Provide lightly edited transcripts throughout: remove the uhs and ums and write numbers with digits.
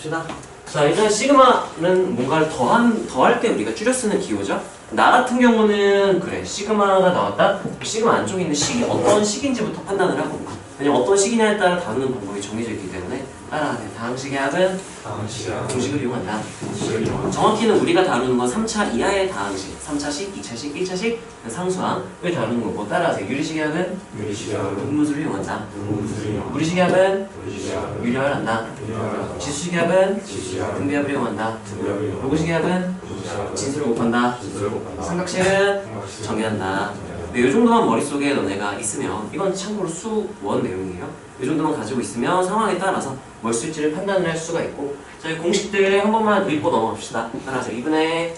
봅시다. 자, 일단 시그마는 뭔가를 더할 때 우리가 줄여 쓰는 기호죠. 나 같은 경우는 그래, 시그마가 나왔다. 시그마 안쪽에 있는 식이 어떤 식인지부터 판단을 하고, 왜냐면 어떤 식이냐에 따라 다루는 방법이 정해져 있기 때문에 따라하세요. 다항식의 합은 공식을 이용한다. 정확히는 우리가 다루는 건 3차 이하의 다항식, 3차식, 2차식, 1차식 상수항을 다루는 거고, 따라하세요. 유리식의 합은 분분수를 이용한다. 무리식의 합은 유리합을 한다. 지수식의 합은 등비합을 이용한다. 로그식의 합은 진수를 곱한다. 삼각식은 정의한다. 이 정도만 머릿속에 너네가 있으면, 이건 참고로 수원 내용이에요. 이 정도만 가지고 있으면 상황에 따라서 뭘 쓸지를 판단을 할 수가 있고, 자, 이 공식들 한 번만 읽고 넘어갑시다. 따라서 2분의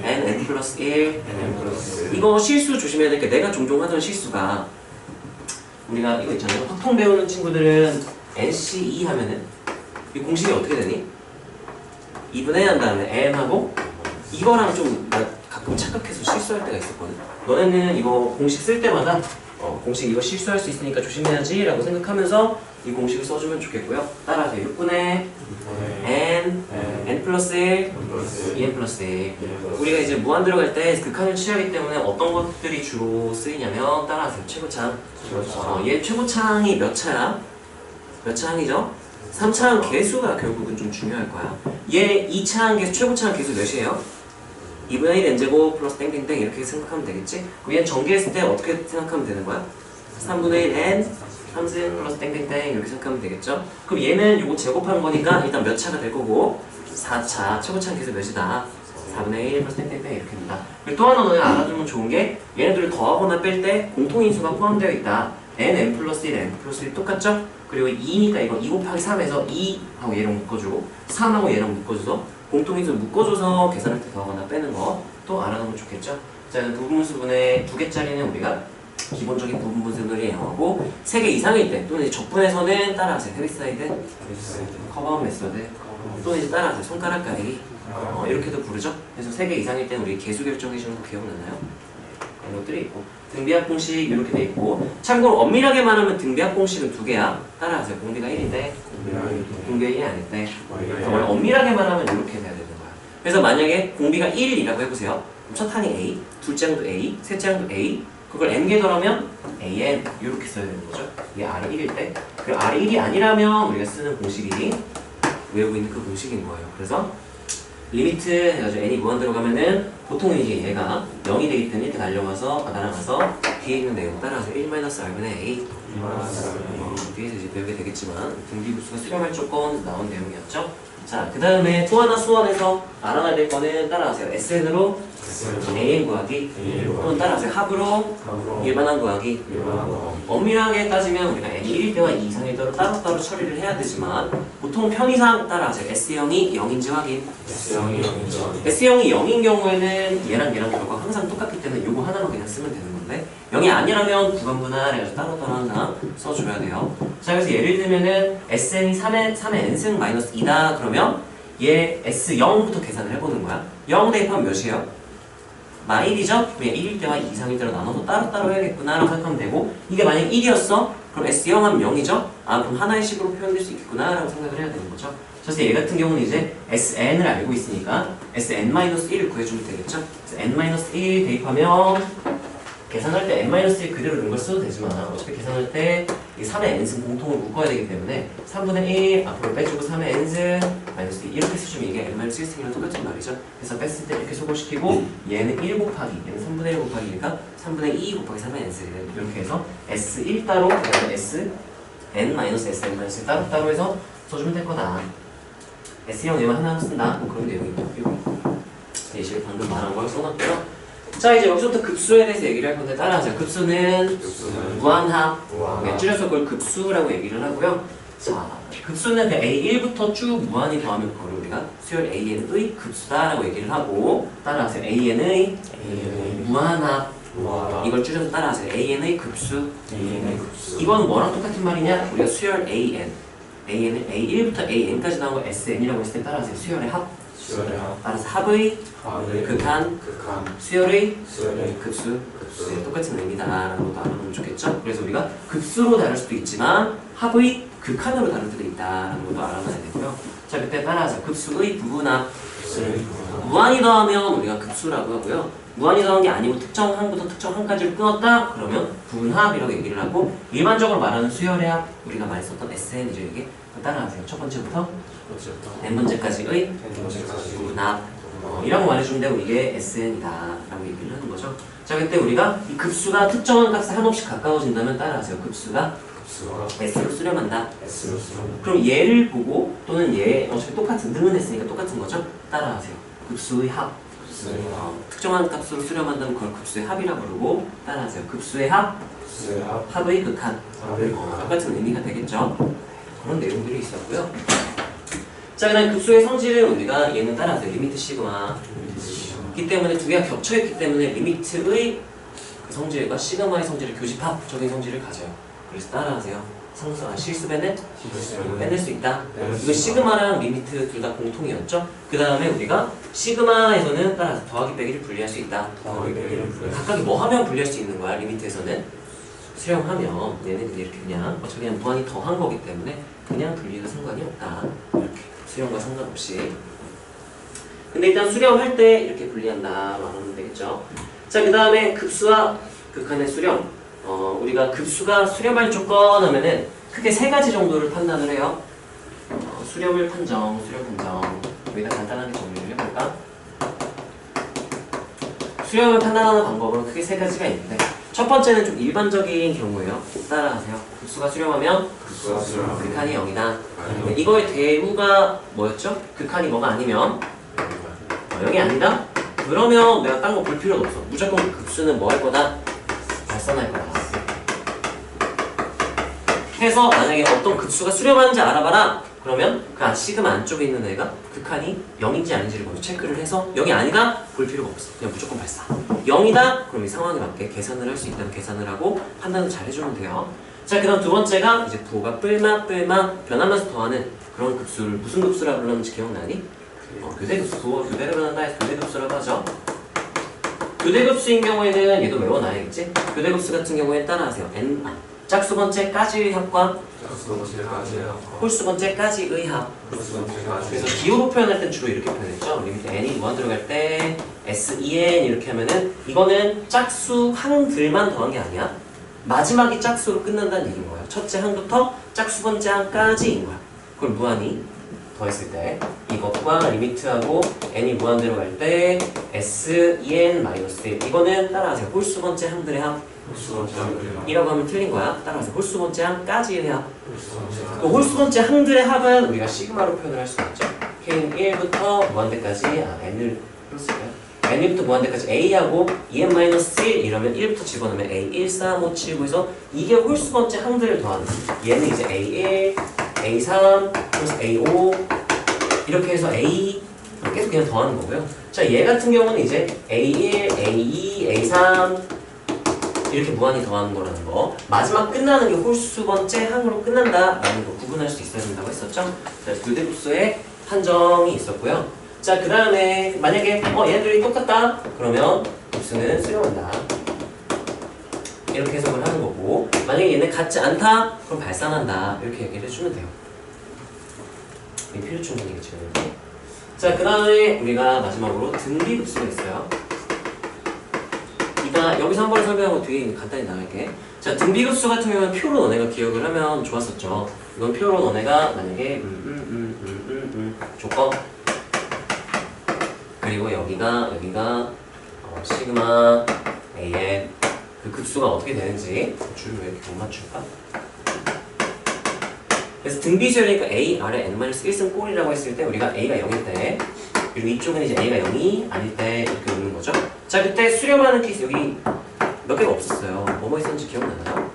n 플러스 1. 이거 실수 조심해야 될 게, 내가 종종 하던 실수가, 우리가 이거 있잖아요. 확통 배우는 친구들은 NC2 하면은 이 공식이 어떻게 되니? 2분의 한 다음에 n하고 이거랑 좀 가끔 착각해서 실수할 때가 있었거든. 너네는 이거 공식 쓸 때마다 공식 이거 실수할 수 있으니까 조심해야지 라고 생각하면서 이 공식을 써주면 좋겠고요. 따라하세요. 6분의 n 플러스 1 2n 플러스 1. 우리가 이제 무한 들어갈 때 극한을 취하기 때문에 어떤 것들이 주로 쓰이냐면, 따라하세요. 최고창. 얘 최고창이 몇 차야? 몇 차항이죠? 3차항 개수가 결국은 좀 중요할 거야. 얘 2차항 개수, 최고차항 개수 몇이에요? 2분의 1 n제곱 플러스 땡땡땡 이렇게 생각하면 되겠지? 그럼 얘는 전개했을 때 어떻게 생각하면 되는 거야? 3분의 1 n 3승 플러스 땡땡땡 이렇게 생각하면 되겠죠? 그럼 얘는 요거 제곱한 거니까 일단 몇 차가 될 거고, 4차 최고차항 개수 몇이다? 4분의 1 플러스 땡땡땡 이렇게 된다. 그리고 또 하나 너네가 알아두면 좋은 게, 얘네들을 더하거나 뺄 때 공통인수가 포함되어 있다. n 플러스 1 n 플러스 1 똑같죠? 그리고 2니까 이거 2 곱하기 3에서 2하고 얘랑 묶어주고 3하고 얘랑 묶어줘서 공통인수 묶어줘서 계산할 때 더하거나 빼는 거 또 알아두면 좋겠죠? 자, 부분분수분의 2개짜리는 우리가 기본적인 부분분수를 이용하고, 3개 이상일 때 또는 이제 적분에서는 따라하세요. 헤비사이드 커버업 메소드 또는 이제 따라하세요. 손가락 가리기 이렇게도 부르죠? 그래서 3개 이상일 때는 우리 개수 결정해 주는 거 기억나나요? 그런 것들이 있고, 등비합 공식 이렇게 돼 있고, 참고로 엄밀하게 말하면 등비합 공식은 2개야. 따라하세요. 공비가 1인데 공비가 1이 아닐 때, 원래 엄밀하게 말하면 이렇게 돼야 되는 거야. 그래서 만약에 공비가 1이라고 해보세요. 그럼 첫 항이 A, 둘째 항도 A, 셋째 항도 A, 그걸 n개 더하면 an 이렇게 써야 되는 거죠. 이게 r이 1일 때, 그리고 r이 1이 아니라면 우리가 쓰는 공식이 외우고 있는 그 공식인 거예요. 그래서 리미트 해가지고 n이 무한 들어가면은 보통은 이제 얘가 0이 되기 때문에 이렇게 날아가서 뒤에 있는 내용 따라서 1-r분의 a 뒤에서 이제 배우게 되겠지만, 등비부수가 수렴할 조건 나온 내용이었죠. 자, 그 다음에 또 하나 수원에서 알아놔야 될 거는 따라하세요. SN으로 AN 구하기, 또는 따라하세요. 합으로 일반항 구하기. 엄밀하게 따지면 우리가 N이 1일 때와 2 이상일 때로 따로따로 처리를 해야 되지만, 보통 편의상 따라하세요. S형이 0인지 확인. S형이 0인 경우에는 얘랑 결과 항상 똑같기 때문에 요거 하나만 그냥 쓰면 되는 건데, 0이 아니라면 구간분할 해서 따로따로 항상 써줘야 돼요. 자, 그래서 예를 들면은 SN이 3의 n승 마이너스 2다 그러면 얘 S0부터 계산을 해보는 거야. 0 대입하면 몇이에요? 마1이죠? 그냥 1일 때와 2 이상일 때로 나눠서 따로따로 해야겠구나 라고 생각하면 되고, 이게 만약 1이었어? 그럼 S0 하면 0이죠? 아, 그럼 하나의 식으로 표현될 수 있겠구나 라고 생각을 해야 되는 거죠. 그래서 얘 같은 경우는 이제 SN을 알고 있으니까 SN-1을 구해주면 되겠죠? 그래서 N-1 대입하면 계산할 때 n-1 그대로 넣은 걸 써도 되지만, 어차피 계산할 때 이 3의 n승 공통을 묶어야 되기 때문에 3분의 1 앞으로 빼주고 3의 n승 마이너스 2 이렇게 쓰시면 이게 n-1승이랑 똑같은 말이죠. 그래서 뺐을 때 이렇게 소거시키고, 얘는 1 곱하기, 얘는 3분의 1 곱하기니까 3분의 2 곱하기 3의 n승 이렇게 해서 S1 따로, 그 다음에 Sn-SN- 따로 해서 써주면 될 거다. S형 얘만 하나 쓴다. 뭐 그런 내용이죠. 예시를 방금 말한 걸 써놨고요. 자, 이제 여기서부터 급수에 대해서 얘기를 할 건데, 따라하세요. 급수는 무한합. 네, 줄여서 그걸 급수라고 얘기를 하고요. 자, 급수는 그 A1부터 쭉 무한히 더하면 그걸 우리가 수열 AN의 급수다라고 얘기를 하고, 따라하세요. AN의 무한합. 이걸 줄여서 따라하세요. AN의 급수. 이건 뭐랑 똑같은 말이냐? 우리가 수열 AN을 A1부터 AN까지 나온 거 SN이라고 했을 때 따라하세요. 수열의 합. 따라서 합의 극한 수열의 급수. 네, 똑같은 의미다 라고 알아보면 좋겠죠. 그래서 우리가 급수로 다룰 수도 있지만 합의 극한으로 다룰 때도 있다라는 것도 알아놔야 되고요. 자, 그때 따라서 급수의 부분합. 무한히 더하면 우리가 급수라고 하고요. 무한히 더한 게 아니고 특정 항부터 특정 항까지를 끊었다? 그러면 부분합이라고 얘기를 하고, 일반적으로 말하는 수열의 합, 우리가 많이 썼던 SN이죠, 이게. 따라하세요. 첫 번째부터 n번째까지의 부분합. 이라고 말해주면 되고, 이게 SN이다 라고 얘기를 하는 거죠. 자, 그때 우리가 이 급수가 특정한 값에 한없이 가까워진다면 따라하세요. 급수가 S로 수렴한다. 그럼 얘를 보고 또는 얘 어차피 똑같은 능은 했으니까 똑같은 거죠. 따라하세요. 급수의 합. 특정한 값으로 수렴한다면 그걸 급수의 합이라고 부르고, 따라하세요. 급수의 합. 합의 극한. 똑같은 의미가 되겠죠. 그런 내용들이 있었고요. 자, 그다음 급수의 성질은 우리가 얘는 따라하세요. 리미트 시그마. 이 때문에 두 개가 겹쳐있기 때문에 리미트의 그 성질과 시그마의 성질을 교집합적인 성질을 가져요. 그래서 따라하세요. 실수 빼낼 수 있다. 이거 시그마랑 리미트 둘 다 공통이었죠. 그 다음에 우리가 시그마에서는 따라서 더하기 빼기를 분리할 수 있다. 각각이 뭐 하면 분리할 수 있는 거야. 리미트에서는 수렴하면 얘는 근데 이렇게 어차피 그냥 무한히 더한 거기 때문에 그냥 분리해도 상관이 없다. 이렇게 수렴과 상관없이. 근데 일단 수렴할 때 이렇게 분리한다 말하면 되겠죠. 자, 그 다음에 급수와 극한의 수렴. 우리가 급수가 수렴할 조건 하면은 크게 세 가지 정도를 판단을 해요. 수렴을 판정, 수렴 판정. 여기다 간단하게 정리를 해볼까? 수렴을 판단하는 방법은 크게 세 가지가 있는데, 첫 번째는 좀 일반적인 경우예요. 따라하세요. 급수가 수렴하면 극한이 0이다. 이거의 대우가 뭐였죠? 극한이 뭐가 아니면 0이 아니다? 그러면 내가 딴 거 볼 필요도 없어. 무조건 급수는 뭐 할 거다? 발산할 거다. 해서 만약에 어떤 급수가 수렴하는지 알아봐라. 그러면 그 시그마 안쪽에 있는 애가 극한이 0인지 아닌지를 먼저 체크를 해서 0이 아니다? 볼 필요가 없어. 그냥 무조건 발사. 0이다? 그럼 이 상황에 맞게 계산을 할 수 있다면 계산을 하고 판단을 잘 해주면 돼요. 자, 그 다음 두 번째가 이제 부호가 뿔마 변하면서 더하는 그런 급수를 무슨 급수라고 불렀는지 기억나니? 교대급수. 부호가 교대로 변한다 해서 교대급수라고 하죠. 교대급수인 경우에는 얘도 외워놔야겠지? 교대급수 같은 경우에 따라하세요. 짝수 번째까지의 합과 홀수 번째까지의 합. 그래서 기호로 표현할 땐 주로 이렇게 표현했죠. 리미트 n이 무한 들어갈 때 S2n 이렇게 하면은 이거는 짝수 항들만 더한 게 아니야. 마지막이 짝수로 끝난다는 얘기인 거예요. 첫째 항부터 짝수 번째 항까지인 거야. 그걸 무한히 더했을 때 이것과 리미트하고 n이 무한대로 갈 때 S2n-1 이거는 따라하세요. 홀수 번째 항들의 합. 이라고 하면 틀린 거야. 따라서 홀수 번째 항까지의 합. 그 홀수 번째 항들의 합은 우리가 시그마로 표현을 할 수 있죠. K는 1부터 무한대까지 n을 풀었을까요? n부터 무한대까지 a하고 en-1 이러면 1부터 집어넣으면 a1, 3, 5, 7, 9에서 이게 홀수 번째 항들을 더하는. 얘는 이제 a1, a3, 그래서 a5 이렇게 해서 a 계속 그냥 더하는 거고요. 자, 얘 같은 경우는 이제 a1, a2, a3 이렇게 무한히 더하는 거라는 거. 마지막 끝나는 게 홀수 번째 항으로 끝난다라는 거 구분할 수 있어야 된다고 했었죠. 그래서 교대급수의 판정이 있었고요. 자, 그 다음에 만약에 얘네들이 똑같다 그러면 급수는 수렴한다 이렇게 해석을 하는 거고, 만약에 얘네 같지 않다 그럼 발산한다 이렇게 얘기를 해주면 돼요. 이 필요 충분이겠죠. 자, 그 다음에 우리가 마지막으로 등비급수가 있어요. 여기서 한 번에 설명하고 뒤에 간단히 나갈게. 자, 등비급수 같은 경우는 표로 너네가 기억을 하면 좋았었죠. 이건 표로 너네가 만약에 조건 그리고 여기가 시그마 an 그 급수가 어떻게 되는지 줄을 왜 이렇게 못 맞출까? 그래서 등비수열이니까 a 아래 n-1승 꼴이라고 했을 때 우리가 a가 0일 때 그리고 이쪽은 이제 a가 0이 아닐 때 이렇게 오는 거죠. 자, 그때 수렴하는 케이스 여기 몇 개가 없었어요. 뭐뭐 있었는지 기억나나요?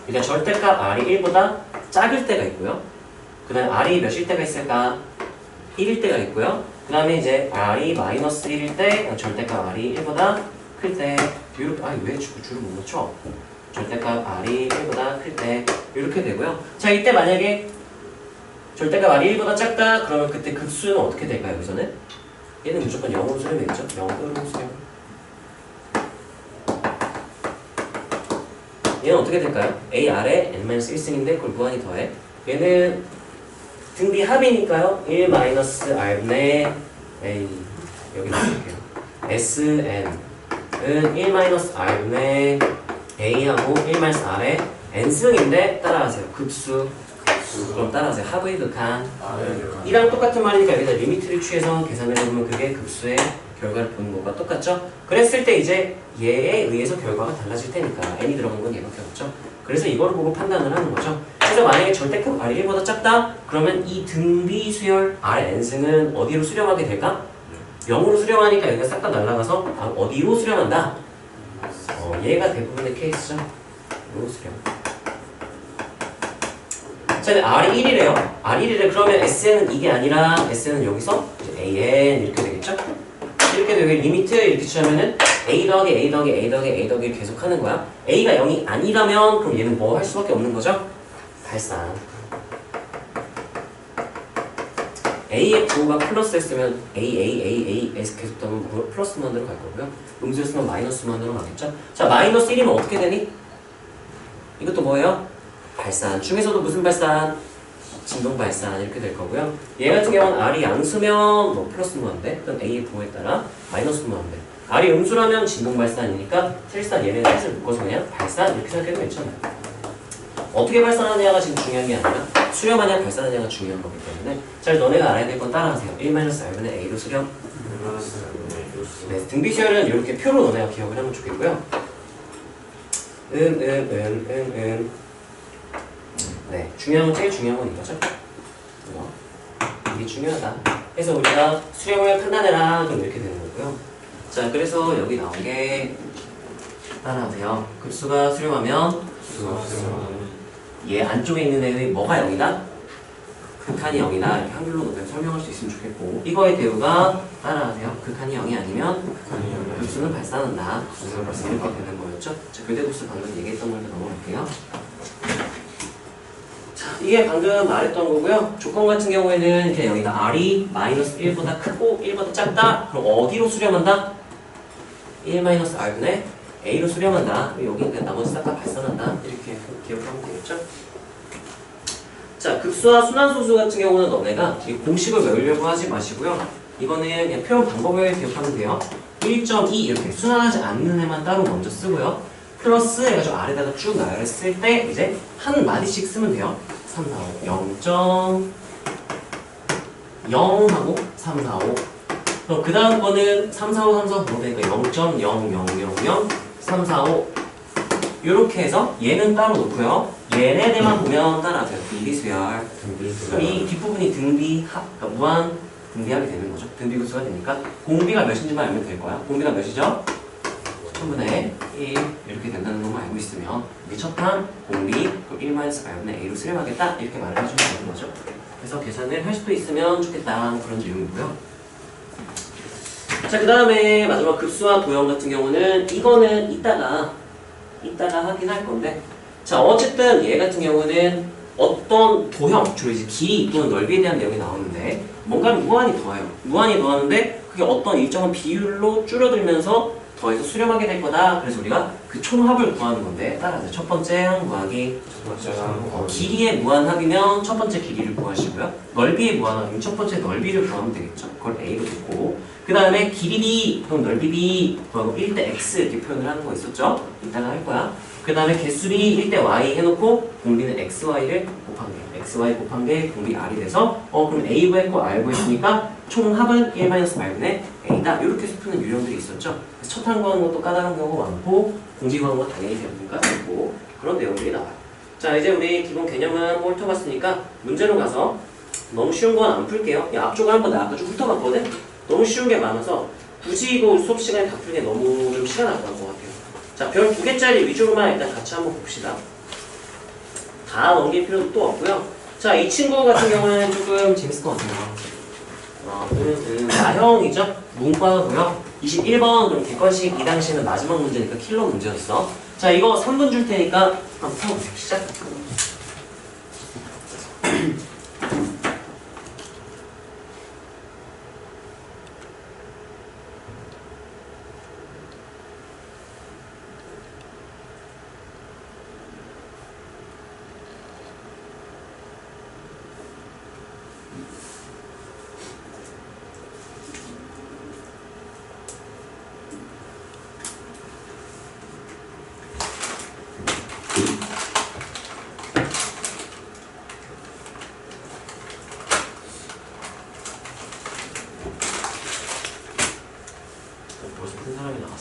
일단 절대값 r이 1보다 작을 때가 있고요. 그 다음에 r이 몇일 때가 있을까? 1일 때가 있고요. 그 다음에 이제 r이 -1일 때 절대값 r이 1보다 클 때 이렇게 왜 줄을 못 맞춰? 절대값 r이 1보다 클 때 이렇게 되고요. 자, 이때 만약에 절대값 r이 1보다 작다 그러면 그때 급수는 어떻게 될까요? 여기서는? 얘는 무조건 0으로 수렴되겠죠? 0으로 수렴. 얘는 어떻게 될까요? A 아래 n-1승인데 그걸 무한히 더해. 얘는 등비 합이니까요. 1-r분의 A 여기 넣을게요. Sn은 1-r분의 A하고 1-r의 n승인데 따라하세요. 급수. 그럼 따라하세요. 합의 극한. 이랑 똑같은 말이니까 여기다 리미트를 취해서 계산을 해보면 그게 급수의 결과를 보는 것과 똑같죠? 그랬을 때 이제 얘에 의해서 결과가 달라질 테니까 n이 들어간 건 얘밖에 없죠? 그래서 이거를 보고 판단을 하는 거죠. 그래서 만약에 절대값 r이 1보다 작다? 그러면 이 등비 수열 rn승은 어디로 수렴하게 될까? 0으로 수렴하니까 여기가 싹 다 날아가서 어디로 수렴한다? 얘가 대부분의 케이스죠. 로 수렴. 자, R이 1이래요. R 1이래. 그러면 SN은 이게 아니라 SN은 여기서 이제 AN 이렇게 되겠죠? 이렇게 되게 리미트 이렇게 취하면은 A 더하기 A 더하기 A 더하기 A 더하기 계속 하는 거야. A가 0이 아니라면 그럼 얘는 뭐 할 수밖에 없는 거죠? 발산. A의 부호가 플러스였으면 A S 계속 더하면 플러스 무한대로 갈 거고요. 음수였으면 마이너스 무한대로 가겠죠? 자, 마이너스 1이면 어떻게 되니? 이것도 뭐예요? 발산. 중에서도 무슨 발산? 진동 발산 이렇게 될 거고요. 얘 같은 경우는 R이 양수면 뭐 플러스 무한대, 또는 A의 부호에 따라 마이너스 무한대. R이 음수라면 진동 발산이니까 실상 얘네는 뜻을 묶어서 그냥 발산 이렇게 생각해도 괜찮아요. 어떻게 발산하느냐가 지금 중요한 게 아니라 수렴하냐 발산하냐가 중요한 거기 때문에 잘 너네가 알아야 될 건 따라하세요. 1-r분의 A로 수렴. 네, 등비 수열은 이렇게 표로 너네가 기억을 하면 좋겠고요. 네, 중요한 건 제일 중요한 건 이거죠. 이게 중요하다. 그래서 우리가 수렴을 판단해라 좀 이렇게 되는 거고요. 자, 그래서 여기 나온 게 따라하세요. 급수가 수렴하면 얘 안쪽에 있는 애의 뭐가 0이다? 극한이 0이다. 이렇게 한글로 너네 설명할 수 있으면 좋겠고 이거의 대우가 따라하세요. 극한이 0이 아니면 급수는 발산한다. 이렇게 되는 거였죠. 자, 교대급수 방금 얘기했던 걸로 넘어갈게요. 이게 방금 말했던 거고요. 조건 같은 경우에는 이렇게 여기다 R이 마이너스 1보다 크고 1보다 작다. 그럼 어디로 수렴한다? 1-R분의 A로 수렴한다. 여기 나머지 싹 다 발산한다. 이렇게 기억하면 되겠죠? 자, 극수와 순환소수 같은 경우는 너네가 이 공식을 외우려고 하지 마시고요. 이거는 그냥 표현 방법을 기억하면 돼요. 1.2 이렇게 순환하지 않는 애만 따로 먼저 쓰고요. 플러스 해가지고 아래다가 쭉 나열했을 때 이제 한 마디씩 쓰면 돼요. 3, 4, 5, 0.0하고 3, 4, 5. 그럼 그 다음 거는 3, 4, 5, 3, 4, 5 되니까 0.0000, 3, 4, 5 이렇게 해서 얘는 따로 놓고요. 얘네들만 보면 따라하세요. 등비수열. 이 뒷부분이 등비합, 그러니까 무한 등비합이 되는 거죠. 등비급수가 되니까 공비가 몇인지만 알면 될 거야. 공비가 몇이죠? 1000분의 1 이렇게 된다는 것만 알고 있으면 이게 첫항 공비 1-r분의 A로 수렴하겠다 이렇게 말을 해주면 되는 거죠. 그래서 계산을 할 수도 있으면 좋겠다 그런 내용이고요. 자, 그 다음에 마지막 급수와 도형 같은 경우는 이거는 이따가 하긴 할 건데 자, 어쨌든 얘 같은 경우는 어떤 도형, 주로 이제 길이 또는 넓이에 대한 내용이 나오는데 뭔가를 무한히 더해요. 무한히 더하는데 그게 어떤 일정한 비율로 줄어들면서 더해서 수렴하게 될 거다. 그래서 우리가 그 총합을 구하는 건데 따라서 첫 번째 항 구하기 길이의 무한합이면 첫 번째 길이를 구하시고요. 넓이의 무한합이면 첫 번째 넓이를 구하면 되겠죠. 그걸 A로 놓고 그 다음에 길이 B 그럼 넓이 B 구하고 1대 X 이렇게 표현을 하는 거 있었죠? 이따가 할 거야. 그 다음에 개수 B 1대 Y 해놓고 공비는 XY를 곱한 게 XY 곱한 게 공비 R이 돼서 그럼 A 구했고 R 구했으니까 총합은 1-R분의 A다. 이렇게 해서 푸는 유형들이 있었죠. 그래서 첫 항 구하는 것도 까다로운 경우가 많고 공비 구하는 거 당연히 까다롭고 그런 내용들이 나와요. 자, 이제 우리 기본 개념은 한번 훑어봤으니까 문제로 가서 너무 쉬운 건 안 풀게요. 앞쪽을 한번 나 아까 좀 훑어봤거든? 너무 쉬운 게 많아서 굳이 이거 수업 시간에 다 풀기에 너무 좀 시간 아까운 것 같아요. 자, 별 2개짜리 위주로만 일단 같이 한번 봅시다. 다 넘길 필요도 또 없고요. 자, 이 친구 같은 경우는 조금 재밌을 것 같아요. 나형이죠? 문과고요. 21번 그럼 객관식 이 당시에는 마지막 문제니까 킬러 문제였어. 자, 이거 3분 줄 테니까 한번 풀어보세요. 시작.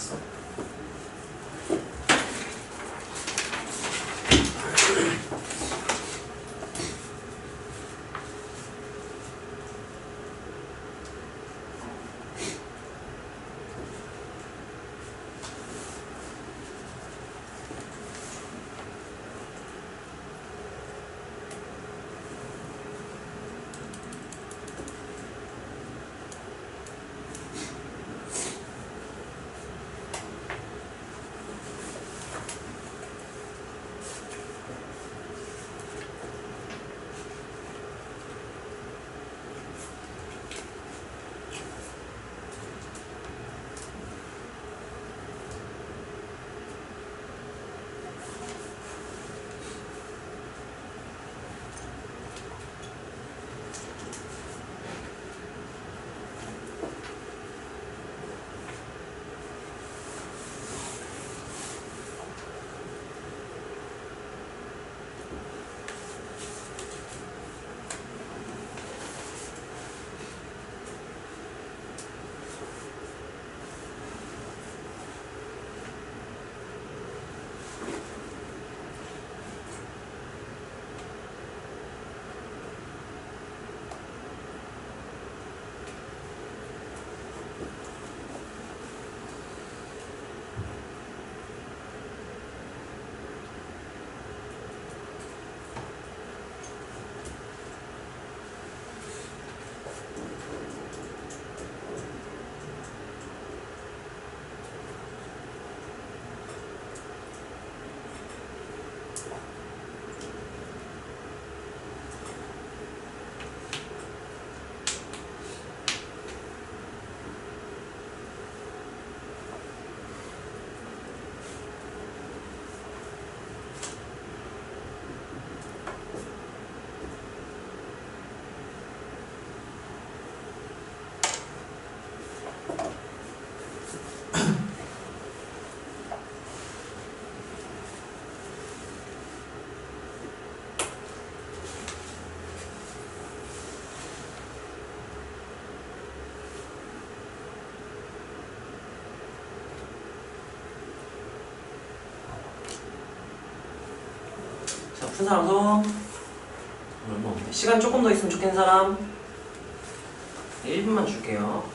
나왔어. 푼 사람 손. 얼마 없네. 시간 조금 더 있으면 좋겠는 사람. 1분만 줄게요.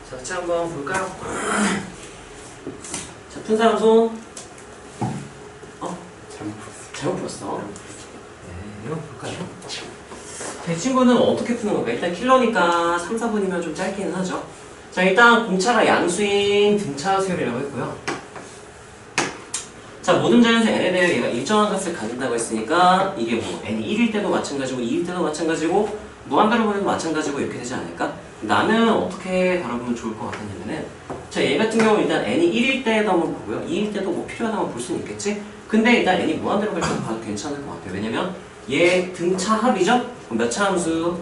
자, 같이 한번 볼까요? 자, 푼 사람 손. 잘못 풀었어. 네, 이거 볼까요? 자, 이 친구는 어떻게 푸는 건가? 일단 킬러니까 3, 4분이면 좀 짧기는 하죠. 자, 일단 공차가 양수인 등차 수열이라고 했고요. 자, 모든 자연수 n에 대해 얘가 일정한 값을 가진다고 했으니까 이게 뭐 n이 1일 때도 마찬가지고 2일 때도 마찬가지고 무한대로 보내도 마찬가지고 이렇게 되지 않을까? 나는 어떻게 다뤄보면 좋을 것 같았냐면은, 자, 얘 같은 경우는 일단 n이 1일 때도 한번 보고요. 2일 때도 뭐 필요하다면 볼 수는 있겠지? 근데 일단 n이 무한대로 갈 때도 봐도 괜찮을 것 같아요. 왜냐면 얘 등차 합이죠? 몇 차 함수?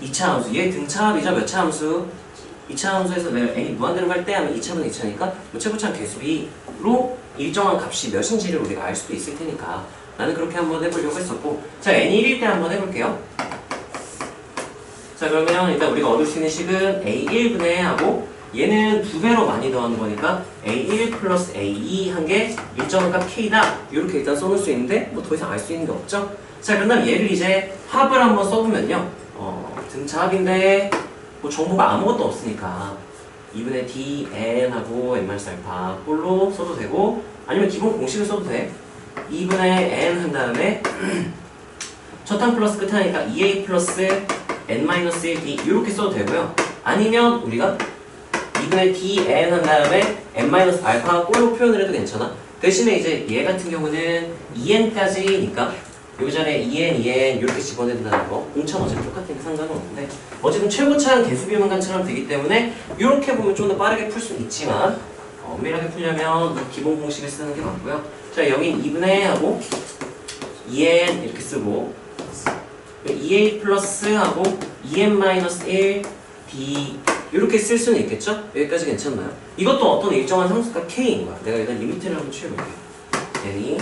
2차 함수. 얘 등차 합이죠? 몇 차 함수? 2차 함수에서 내가 n이 무한대로 갈 때 하면 2차분의 2차니까 무차부차한 개수비로 일정한 값이 몇인지를 우리가 알 수도 있을 테니까 나는 그렇게 한번 해보려고 했었고, 자, n이 1일 때 한번 해볼게요. 자, 그러면 일단 우리가 얻을 수 있는 식은 a1분의 하고 얘는 2배로 많이 더하는 거니까 A1 플러스 A2 한 게 일정한 값 K다. 이렇게 일단 써놓을 수 있는데 뭐 더 이상 알 수 있는 게 없죠. 자, 그럼 얘를 이제 합을 한번 써보면요. 등차 합인데 뭐 정보가 아무것도 없으니까 2분의 dn하고 n-알파 꼴로 써도 되고 아니면 기본 공식을 써도 돼. 2분의 n 한 다음에 첫 항 플러스 끝 하니까 2a 플러스 n-1d 이렇게 써도 되고요. 아니면 우리가 2분의 dn 한 다음에 n-알파 꼴로 표현을 해도 괜찮아. 대신에 이제 얘 같은 경우는 2n까지니까 여기 전에 2n, 2n 이렇게 집어낸다는 거 공차는 어차피 똑같으니까 상관은 없는데 어쨌든 최고차는 개수비문간처럼 되기 때문에 이렇게 보면 좀 더 빠르게 풀 수는 있지만 엄밀하게 풀려면 이 기본 공식을 쓰는 게 맞고요. 자, 여기 2분의 하고 2n 이렇게 쓰고 2a 플러스 하고 2n-1 d 이렇게 쓸 수는 있겠죠? 여기까지 괜찮나요? 이것도 어떤 일정한 상수값 k인 거야. 내가 일단 리미트를 한번 취해볼게요. n이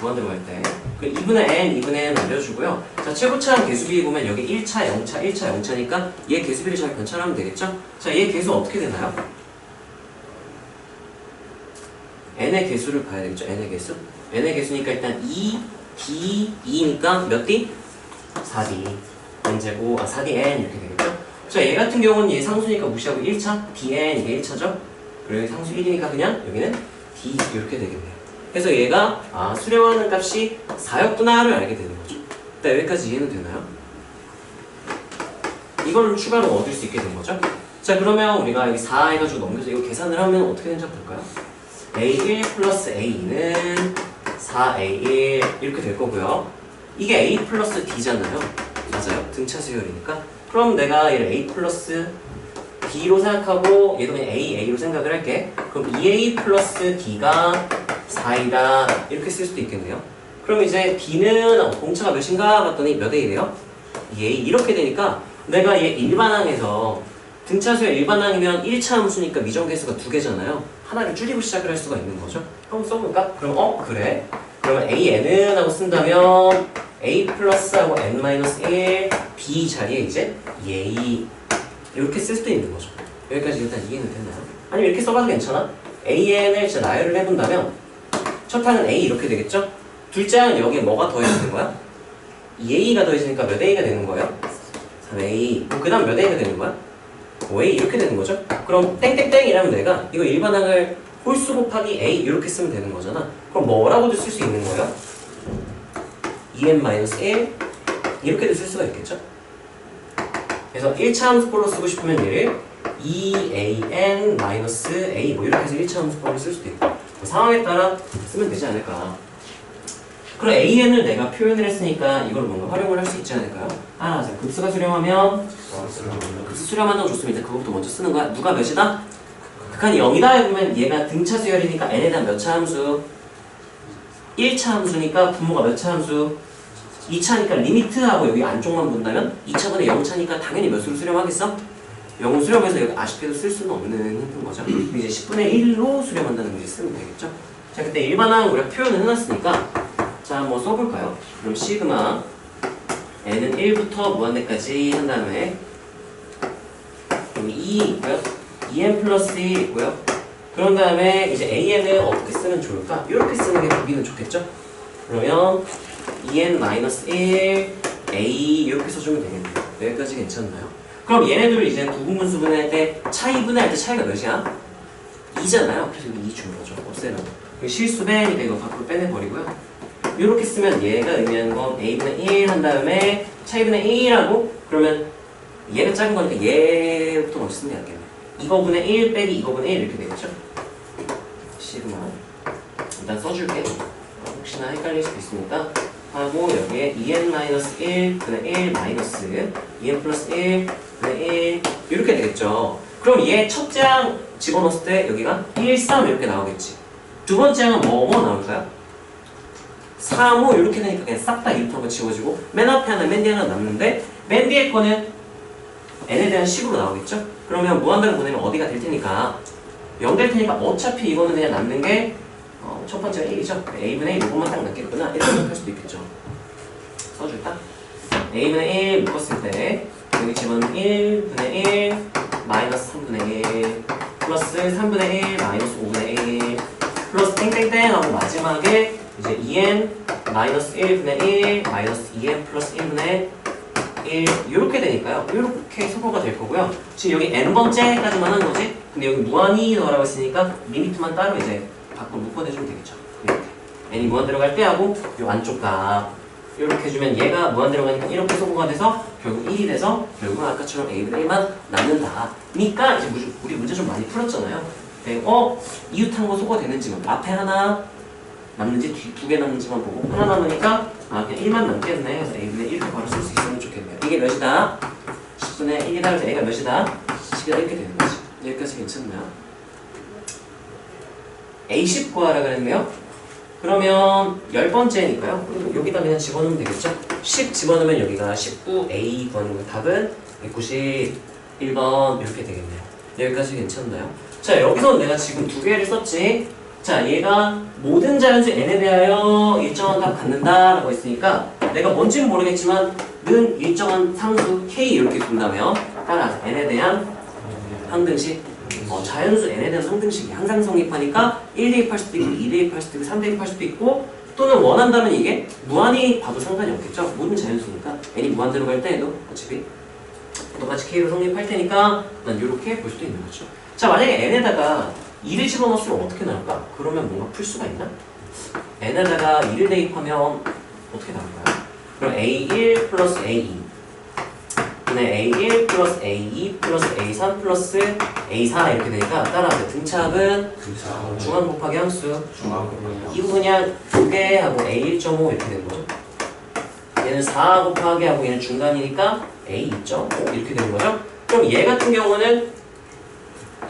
무한대로 갈 때. 2분의 n, 2분의 n 알려주고요. 자, 최고차항 개수비 보면 여기 1차, 0차, 1차, 0차니까 얘 개수비를 잘 변차하면 되겠죠? 자, 얘 개수 어떻게 되나요? n의 개수를 봐야 되겠죠? n의 개수. n의 개수니까 일단 2, d, 2니까 몇 d? 4d. n제곱, 4dn 이렇게 되겠죠? 자, 얘 같은 경우는 얘 상수니까 무시하고 1차, dn 이게 1차죠? 그리고 여기 상수 1이니까 그냥 여기는 d 이렇게 되겠네요. 그래서 얘가 수렴하는 값이 4였구나를 알게 되는 거죠. 일단 여기까지 이해는 되나요? 이걸 추가로 얻을 수 있게 된 거죠. 자, 그러면 우리가 여기 4 해가지고 넘겨서 이거 계산을 하면 어떻게 되는지 볼까요? A1 플러스 A2는 4A1 이렇게 될 거고요. 이게 A 플러스 D잖아요. 맞아요. 등차 수열이니까. 그럼 내가 얘를 A 플러스 D로 생각하고 얘도 그냥 A로 생각을 할게. 그럼 2A 플러스 D가 4이다 이렇게 쓸 수도 있겠네요. 그럼 이제 D는 공차가 몇인가 봤더니 몇 A래요? 2A 이렇게 되니까 내가 얘 일반항에서 등차수의 일반항이면 1차 함수니까 미정계수가 2개잖아요. 하나를 줄이고 시작을 할 수가 있는 거죠. 한번 써볼까? 그럼 그래? 그러면 AN은 하고 쓴다면 A 플러스하고 n-1 B 자리에 이제 2A 이렇게 쓸 수도 있는 거죠. 여기까지 일단 이해는 됐나요? 아니면 이렇게 써봐도 괜찮아? AN을 진짜 나열을 해본다면 첫 항은 A 이렇게 되겠죠? 둘째 항은 여기에 뭐가 더해지는 거야? 2A가 더해지니까 몇 A가 되는 거예요? 3A. 그 다음 몇 A가 되는 거야? 5A 이렇게 되는 거죠? 그럼 땡땡땡이라면 내가 이거 일반항을 홀수 곱하기 A 이렇게 쓰면 되는 거잖아. 그럼 뭐라고도 쓸 수 있는 거예요? 2n-1 이렇게도 쓸 수가 있겠죠? 그래서 1차 함수꼴로 쓰고 싶으면 얘를 2an-a 뭐 이렇게 해서 1차 함수꼴로 쓸 수도 있고 뭐 상황에 따라 쓰면 되지 않을까. 그럼 an을 내가 표현을 했으니까 이걸 뭔가 활용을 할 수 있지 않을까요? 자, 급수가 수렴하면 급수 수렴하는 거 좋습니다. 그것부터 먼저 쓰는 거야. 누가 몇이다? 극한이 0이다 해보면 얘가 등차 수열이니까 n에 대한 몇 차 함수? 1차 함수니까 분모가 몇 차 함수? 2차니까 리미트하고 여기 안쪽만 본다면 2차분의 0차니까 당연히 몇으로 수렴하겠어? 0을 수렴해서 여기 아쉽게도 쓸 수는 없는 힌트인 거죠. 이제 10분의 1로 수렴한다는 거 이제 쓰면 되겠죠. 자, 그때 일반항 우리가 표현을 해놨으니까 자, 한번 써볼까요? 그럼 시그마 n은 1부터 무한대까지 한 다음에 여기 2 있고요. 2n 플러스 1 있고요. 그런 다음에 이제 an을 어떻게 쓰면 좋을까? 이렇게 쓰는 게 보기는 좋겠죠? 그러면 2n-1 a 이렇게 써주면 되겠네요. 여기까지 괜찮나요? 그럼 얘네들을 이제 부분분수분할 때 차이분할 때 차이가 몇이야? 2잖아요. 그래서 여기 2 준 거죠. 없애라고. 실수배니까 이거 밖으로 빼내버리고요. 이렇게 쓰면 얘가 의미하는 건 a분의 1 한 다음에 차이분의 1하고 그러면 얘가 작은 거니까 얘부터 먼저 쓰는 게 낫겠네. 이거분의 1 빼기 이거분의 1 이렇게 되겠죠? 시그마 일단 써줄게. 혹시나 헷갈릴 수도 있으니까 하고 여기에 2n-1 분의 1 마이너스 2n 플러스 1 분의 1 이렇게 되겠죠. 그럼 얘 첫째 항 집어넣었을 때 여기가 1, 3 이렇게 나오겠지. 두 번째 항은 뭐 나올까요? 3, 5 이렇게 되니까 그냥 싹 다 이렇게 한번 지워지고 맨 앞에 하나, 맨 뒤에 하나 남는데 맨 뒤에 거는 n에 대한 식으로 나오겠죠? 그러면 무한대로 보내면 어디가 될 테니까 0 될 테니까 어차피 이거는 그냥 남는 게 첫 번째가 1이죠? a분의 1 이것만 딱 남겠구나 이렇게 생각할 수도 있겠죠. 써줄까? a분의 1 묶었을 때 여기 집어넣으면 1분의 1 마이너스 3분의 1 플러스 3분의 1 마이너스 5분의 1 플러스 땡땡땡 하고 마지막에 이제 2n 마이너스 1분의 1 마이너스 2n 플러스 1분의 1 이렇게 되니까요. 이렇게 소거가 될 거고요. 지금 여기 n번째까지만 한 거지. 근데 여기 무한히 넣으라고 했으니까 리미트만 따로 이제 밖으로 묶어내주면 되겠죠. 이렇게 n이 무한 들어갈 때 하고 이 안쪽 값 이렇게 해주면 얘가 무한 들어가니까 이렇게 소거가 돼서 결국 1이 돼서 결국은 아까처럼 a분의 1만 남는다. 니까 이제 우리 문제 좀 많이 풀었잖아요. 네, 이웃한 거 소거되는지만 앞에 하나 남는지 뒤 두 개 남는지만 보고 하나 남으니까 그냥 1만 남겠네. 그래서 a분의 1을 바로 쓸 수 있으면 좋겠네요. 이게 몇이다? 10분의 1이다. 그래서 a가 몇이다? 10이다. 이렇게 되는 거지. 여기까지 괜찮나요? a10 구하라 그랬네요. 그러면 10번째니까요. 여기다 그냥 집어넣으면 되겠죠? 10 집어넣으면 여기가 19a 구하는 거 답은 191번 이렇게 되겠네요. 여기까지 괜찮나요? 자, 여기서 내가 지금 두 개를 썼지. 자, 얘가 모든 자연수 n에 대하여 일정한 값 갖는다 라고 했으니까 내가 뭔지는 모르겠지만 는 일정한 상수 k 이렇게 둔다면 따라서 n에 대한 항등식 자연수 n에 대한 상등식이 항상 성립하니까 1 대입할 수도 있고 2 대입할 수도 있고 3 대입할 수도 있고 또는 원한다면 이게 무한히 봐도 상관이 없겠죠. 모든 자연수니까 n이 무한 들어갈 때에도 어차피 똑같이 k로 성립할 테니까 난 이렇게 볼 수도 있는 거죠. 자, 만약에 n에다가 2를 집어넣었으면 어떻게 나올까? 그러면 뭔가 풀 수가 있나? n에다가 2를 대입하면 어떻게 나올까요? 그럼 a1 플러스 a2 분의 a1 플러스 a2 플러스 a3 플러스 a4 이렇게 되니까 따라서 등차합은 중앙 곱하기 함수 이거 그냥 2개 하고 a1.5 이렇게 되는 거죠. 얘는 4 곱하기 하고 얘는 중간이니까 a2.5 이렇게 되는 거죠. 그럼 얘 같은 경우는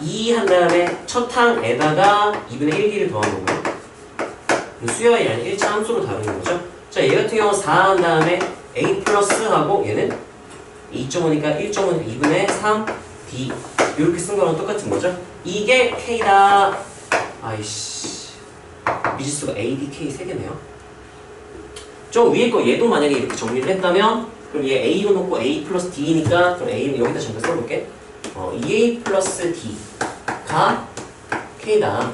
2 한 다음에 첫 항에다가 2분의 1기를 더한 거고요. 수열이 아닌 1차 함수로 다루는 거죠. 자, 얘 같은 경우는 4 한 다음에 a 플러스 하고 얘는 2.5니까 1.5니까 2분의 3d 이렇게 쓴 거랑 똑같은 거죠. 이게 k다. 아이씨, 미지수가 a, d, k 3개네요. 저 위에 거 얘도 만약에 이렇게 정리를 했다면 그럼 얘 a로 놓고 a 플러스 d니까 그럼 a는 여기다 잠깐 써볼게. 2a 플러스 d가 k다.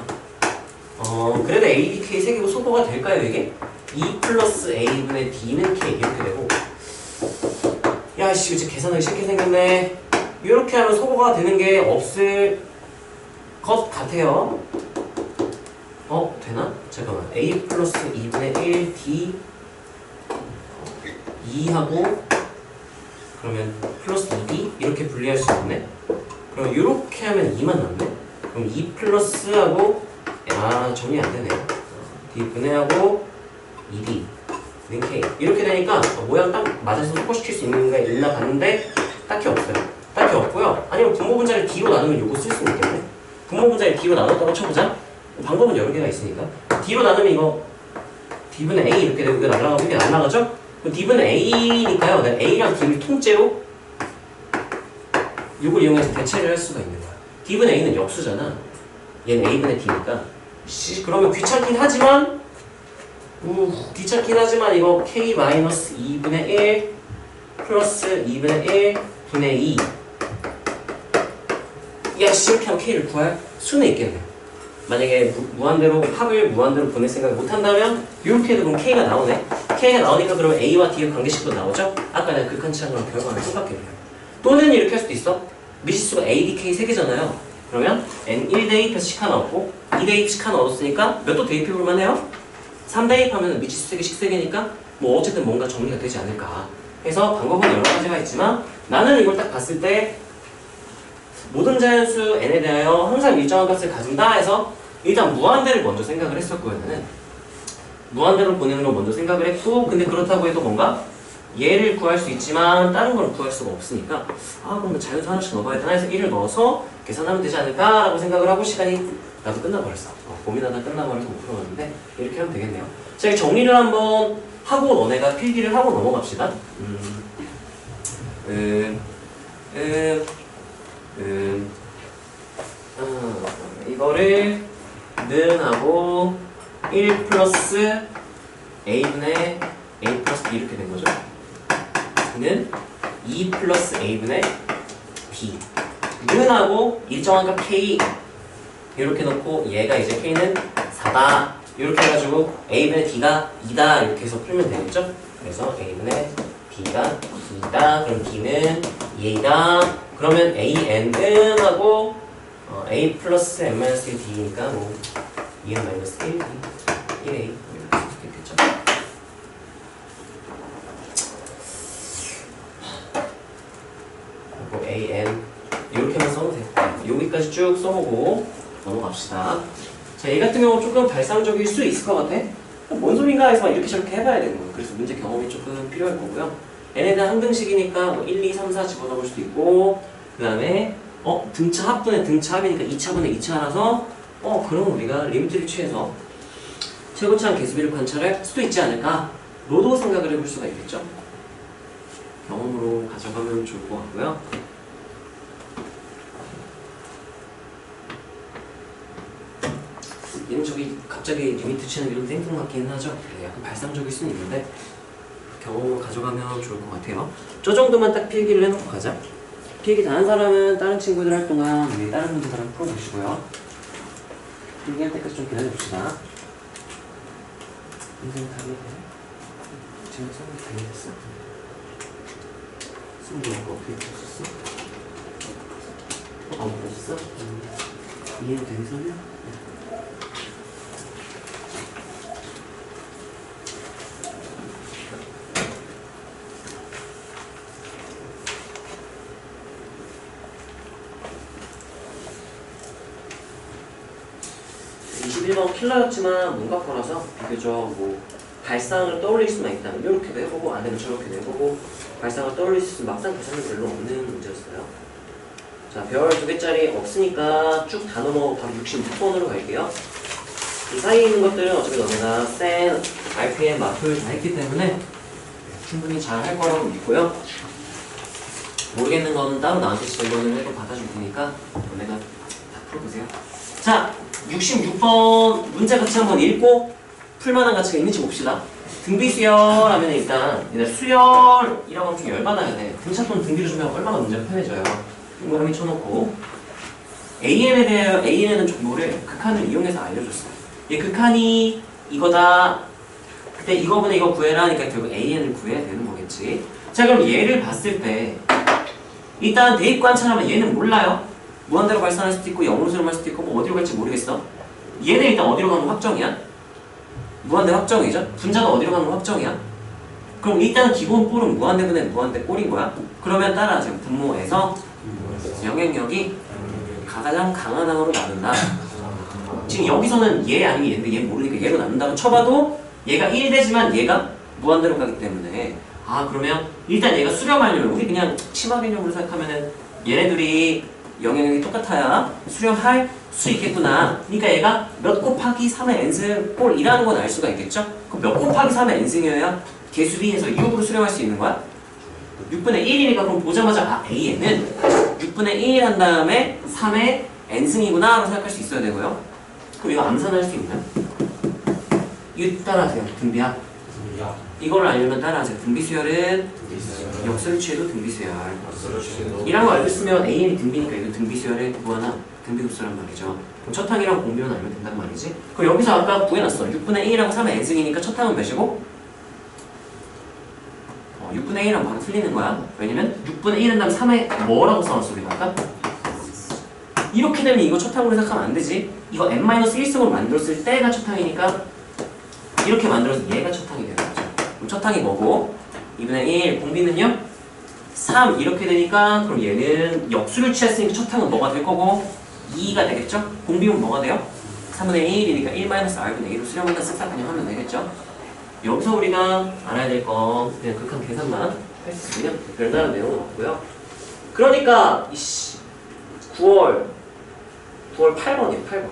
그래도 a, d, k 3개고 소거가 될까요 이게? 2 플러스 a분의 d는 k 이렇게 되고 야씨 이제 계산하기 쉽게 생겼네. 이렇게 하면 소거가 되는 게 없을 것 같아요. 되나? 잠깐만. a 플러스 2분의 1 d 2하고 그러면 플러스 2d 이렇게 분리할 수 있네. 그럼 이렇게 하면 2만 남네. 그럼 2 플러스하고 정리 안 되네요. d 분해하고 2d 는 k 이렇게 되니까 모양 딱 맞아서 소거시킬 수 있는 게 있나 봤는데 딱히 없어요. 딱히 없고요. 아니면 분모분자를 d로 나누면 요거 쓸 수 있겠네. 분모분자를 d로 나눴다고 쳐보자. 방법은 여러 개가 있으니까 d로 나누면 이거 d분의 a 이렇게 되고 이게 날아가고 이게 날아가죠? 그럼 d분의 a니까요. 내가 a랑 d를 통째로 이걸 이용해서 대체를 할 수가 있는 거야. d분의 a는 역수잖아. 얘는 a분의 d니까 그러면 귀찮긴 하지만 귀찮긴 하지만 이거 k-2분의 1 플러스 2분의 1 분의 2 야씨 이렇게 하면 k를 구할 수는 있겠네요. 만약에 무한대로 합을 무한대로 보낼 생각을 못한다면 이렇게 해도 그럼 k가 나오네. k가 나오니까 그러면 a와 d의 관계식도 나오죠. 아까 내가 극한치한 거랑 결과는 똑같겠네요. 또는 이렇게 할 수도 있어. 미지수가 a, d, k 3개잖아요. 그러면 n 1 대입해서 식 하나 얻고 2 대입 식 하나 얻었으니까 몇 도 대입해볼만 해요? 3 대입하면 미지수 3개씩 3개니까 뭐 어쨌든 뭔가 정리가 되지 않을까 해서 방법은 여러 가지가 있지만 나는 이걸 딱 봤을 때 모든 자연수 n에 대하여 항상 일정한 값을 가진다 해서 일단 무한대를 먼저 생각을 했었고요. 나는 무한대로 보내는 걸 먼저 생각을 했고 근데 그렇다고 해도 뭔가 얘를 구할 수 있지만 다른 걸 구할 수가 없으니까 그럼 자연수 하나씩 넣어봐야 되나 해서 1을 넣어서 계산하면 되지 않을까 라고 생각을 하고 시간이 나도 끝나버렸어. 고민하다 끝나버려서 못 풀어봤는데 이렇게 하면 되겠네요. 자, 정리를 한번 하고 너네가 필기를 하고 넘어갑시다. 이거를 는 하고 1 플러스 a분의 a 플러스 b 이렇게 된 거죠. 는 2 플러스 a분의 b 는하고 일정한 값 K 이렇게 놓고 얘가 이제 K는 4다 이렇게 해가지고 A분의 D가 2다 이렇게 해서 풀면 되겠죠? 그래서 A분의 D가 2다 그럼 D는 2A다 그러면 AN은 하고 A 플러스 N-1D니까 뭐 2N 마이너스 1D 1A 이렇게 되겠죠? 그리고 AN 이렇게만 써도 돼요. 여기까지 쭉 써보고 넘어갑시다. 자, 얘 같은 경우 조금 발상적일 수 있을 것 같아. 뭔 소린가 해서 이렇게 저렇게 해봐야 되는 거예요. 그래서 문제 경험이 조금 필요할 거고요. 얘네들 항등식이니까 뭐 1, 2, 3, 4 집어넣을 수도 있고 그 다음에 등차 합분의 등차 합이니까 2차분의 2차라서 그럼 우리가 리미트를 취해서 최고차항 개수비를 관찰할 수도 있지 않을까 로도 생각을 해볼 수가 있겠죠. 경험으로 가져가면 좋을 것 같고요. 얘는 저기 갑자기 리미트 취하는 게 좀 생뚱맞기는 하죠. 네, 약간 발상적일 수는 있는데 경험으로 가져가면 좋을 것 같아요. 저 정도만 딱 필기를 해놓고 가자. 필기 다 한 사람은 다른 친구들 할 동안 우리 다른 문제들 한번 풀어보시고요. 필기할 때까지 좀 기다려봅시다. 인생 다 이해돼? 지금 수업이 다 이해됐어? 수업이 어떻게 풀었었어? 안 풀었었어? 이해는 되게 설명? 네. 21번 킬러였지만 문과거라서 비교적 뭐 발상을 떠올릴 수만 있다면 이렇게도 해보고 안 되면 저렇게도 해보고 발상을 떠올릴 수 있으면 막상 계산이 별로 없는 문제였어요. 자, 별 2개짜리 없으니까 쭉 다 넘어가고 바로 66번으로 갈게요. 이 사이에 있는 것들은 어차피 너네가 센, RPM, 마플 다 했기 때문에 충분히 잘 할 거라고 믿고요. 모르겠는 건 따로 나한테 질문을 해도 받아줄 테니까 너네가 다 풀어보세요. 자, 66번 문제 같이 한번 읽고 풀만한 가치가 있는지 봅시다. 등비수열 하면 일단 얘네 수열이라고 하면 좀 열받아야 돼. 등차 또는 등비를 주면 얼마나 문제가 편해져요. 동그라미 쳐놓고 AN에 대해 AN에는 정보를 극한을 이용해서 알려줬어요. 얘 극한이 이거다. 그때 이거분의 이거 구해라 하니까 결국 AN을 구해야 되는 거겠지. 자, 그럼 얘를 봤을 때 일단 대입 관찰하면 얘는 몰라요. 무한대로 발산할 수도 있고 0으로 수렴할 수도 있고 뭐 어디로 갈지 모르겠어. 얘는 일단 어디로 가는 건 확정이야. 무한대 확정이죠. 분자가 어디로 가는 건 확정이야. 그럼 일단 기본 꼴은 무한대분의 무한대 꼴인 거야. 그러면 따라하세요. 분모에서 영향력이 가장 강한 항으로 나눈다. 지금 여기서는 얘 아니면 얘인데 얘 모르니까 얘로 나눈다고 쳐봐도 얘가 1되지만 얘가 무한대로 가기 때문에 그러면 일단 얘가 수렴하려면 우리 그냥 치마 개념으로 생각하면은 얘네들이 영향력이 똑같아야 수렴할 수 있겠구나. 그러니까 얘가 몇 곱하기 3의 n승 꼴이라는 건 알 수가 있겠죠? 그럼 몇 곱하기 3의 n승이어야 개수비에서 6으로 수렴할 수 있는 거야? 6분의 1이니까 그럼 보자마자 A는 6분의 1 한 다음에 3의 n승이구나 라고 생각할 수 있어야 되고요. 그럼 이거 암산할 수 있나요? 이거 따라하세요. 등비합. 이거를 알려면 따라하세요. 등비수열은 역수를 취해도 등비수열. 이라는 거 알고 있으면 AN이 등비니까 이거 등비수열의 구하나 등비급수란 말이죠. 그럼 첫 항이랑 공비만 알면 된단 말이지. 그럼 여기서 아까 구해놨어. 6분의 1하고 3의 n승이니까 첫 항은 몇이고? 6분의 1하면 바로 틀리는 거야. 왜냐면 6분의 1은 다음 3의 뭐라고 써놨어 우리가 아까? 이렇게 되면 이거 첫 항으로 생각하면 안 되지. 이거 n-1승으로 만들었을 때가 첫 항이니까 이렇게 만들어서 얘가 첫 항이 되는 거죠. 그럼 첫 항이 뭐고? 2분의 1, 공비는요? 3 이렇게 되니까 그럼 얘는 역수를 취했으니까 첫 항은 뭐가 될 거고 2가 되겠죠? 공비면 뭐가 돼요? 3분의 1이니까 1-r분의 1로 수렴한다 쓱싹 그냥 하면 되겠죠? 여기서 우리가 알아야 될 건 그냥 극한 계산만 할 수 있으면 별다른 내용은 없고요. 그러니까 9월 8번이에요. 8번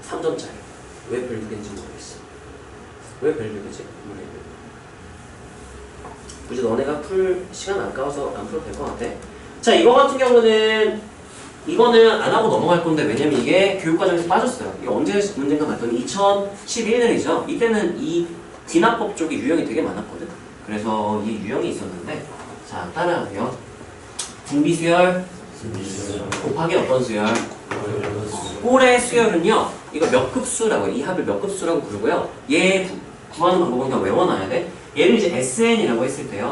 3점짜리 왜 별 2개인지 모르겠어. 왜 별 2개지? 모르겠네. 굳이 너네가 풀 시간 아까워서 안 풀어도 될 것 같아. 자, 이거 같은 경우는 이거는 안 하고 넘어갈 건데 왜냐면 이게 교육과정에서 빠졌어요. 이게 언제 문제인가 봤더니 2011년이죠. 이때는 이 귀납법 쪽이 유형이 되게 많았거든. 그래서 이 유형이 있었는데 자, 따라하세요. 등비수열 곱하기 어떤 수열? 꼴의 수열은요, 이거 몇 급수라고 해요. 이 합을 몇 급수라고 부르고요. 얘 구하는 방법은 그냥 외워놔야 돼. 얘를 이제 SN이라고 했을 때요.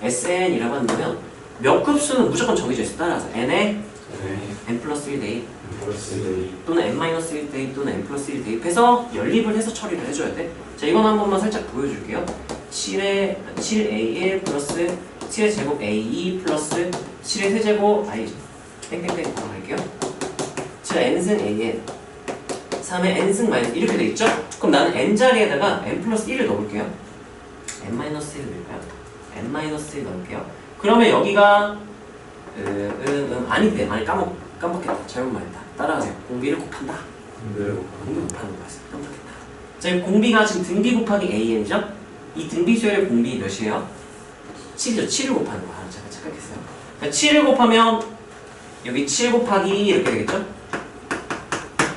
SN이라고 한다면 몇 급수는 무조건 정해져 있어. 따라서 n에 n 플러스 1 대입 또는 n 마이너스 1 대입 또는 n 플러스 1 대입해서 연립을 해서 처리를 해줘야 돼. 자, 이건 한 번만 살짝 보여줄게요. 7A1 플러스 7의 제곱 A2 플러스 7의 세제곱 땡땡땡 할게요. 7의 n승 AN 3의 n승 마이너스 이렇게 돼 있죠? 그럼 나는 n 자리에다가 n 플러스 1을 넣을게요. n 마이너스 1을 넣을까요? n 마이너스 1 넣을게요. 그러면 여기가 아닌데 깜빡했다. 잘못 말했다. 따라하세요. 공비를 곱한다. 공비 곱하는 거였어. 깜빡했다. 자, 이 공비가 지금 등비 곱하기 AN이죠? 이 등비 수열의 공비 몇이에요? 7이죠. 7을 곱하는 거. 잠깐 착각했어요. 자, 7을 곱하면 여기 7 곱하기 이렇게 되겠죠?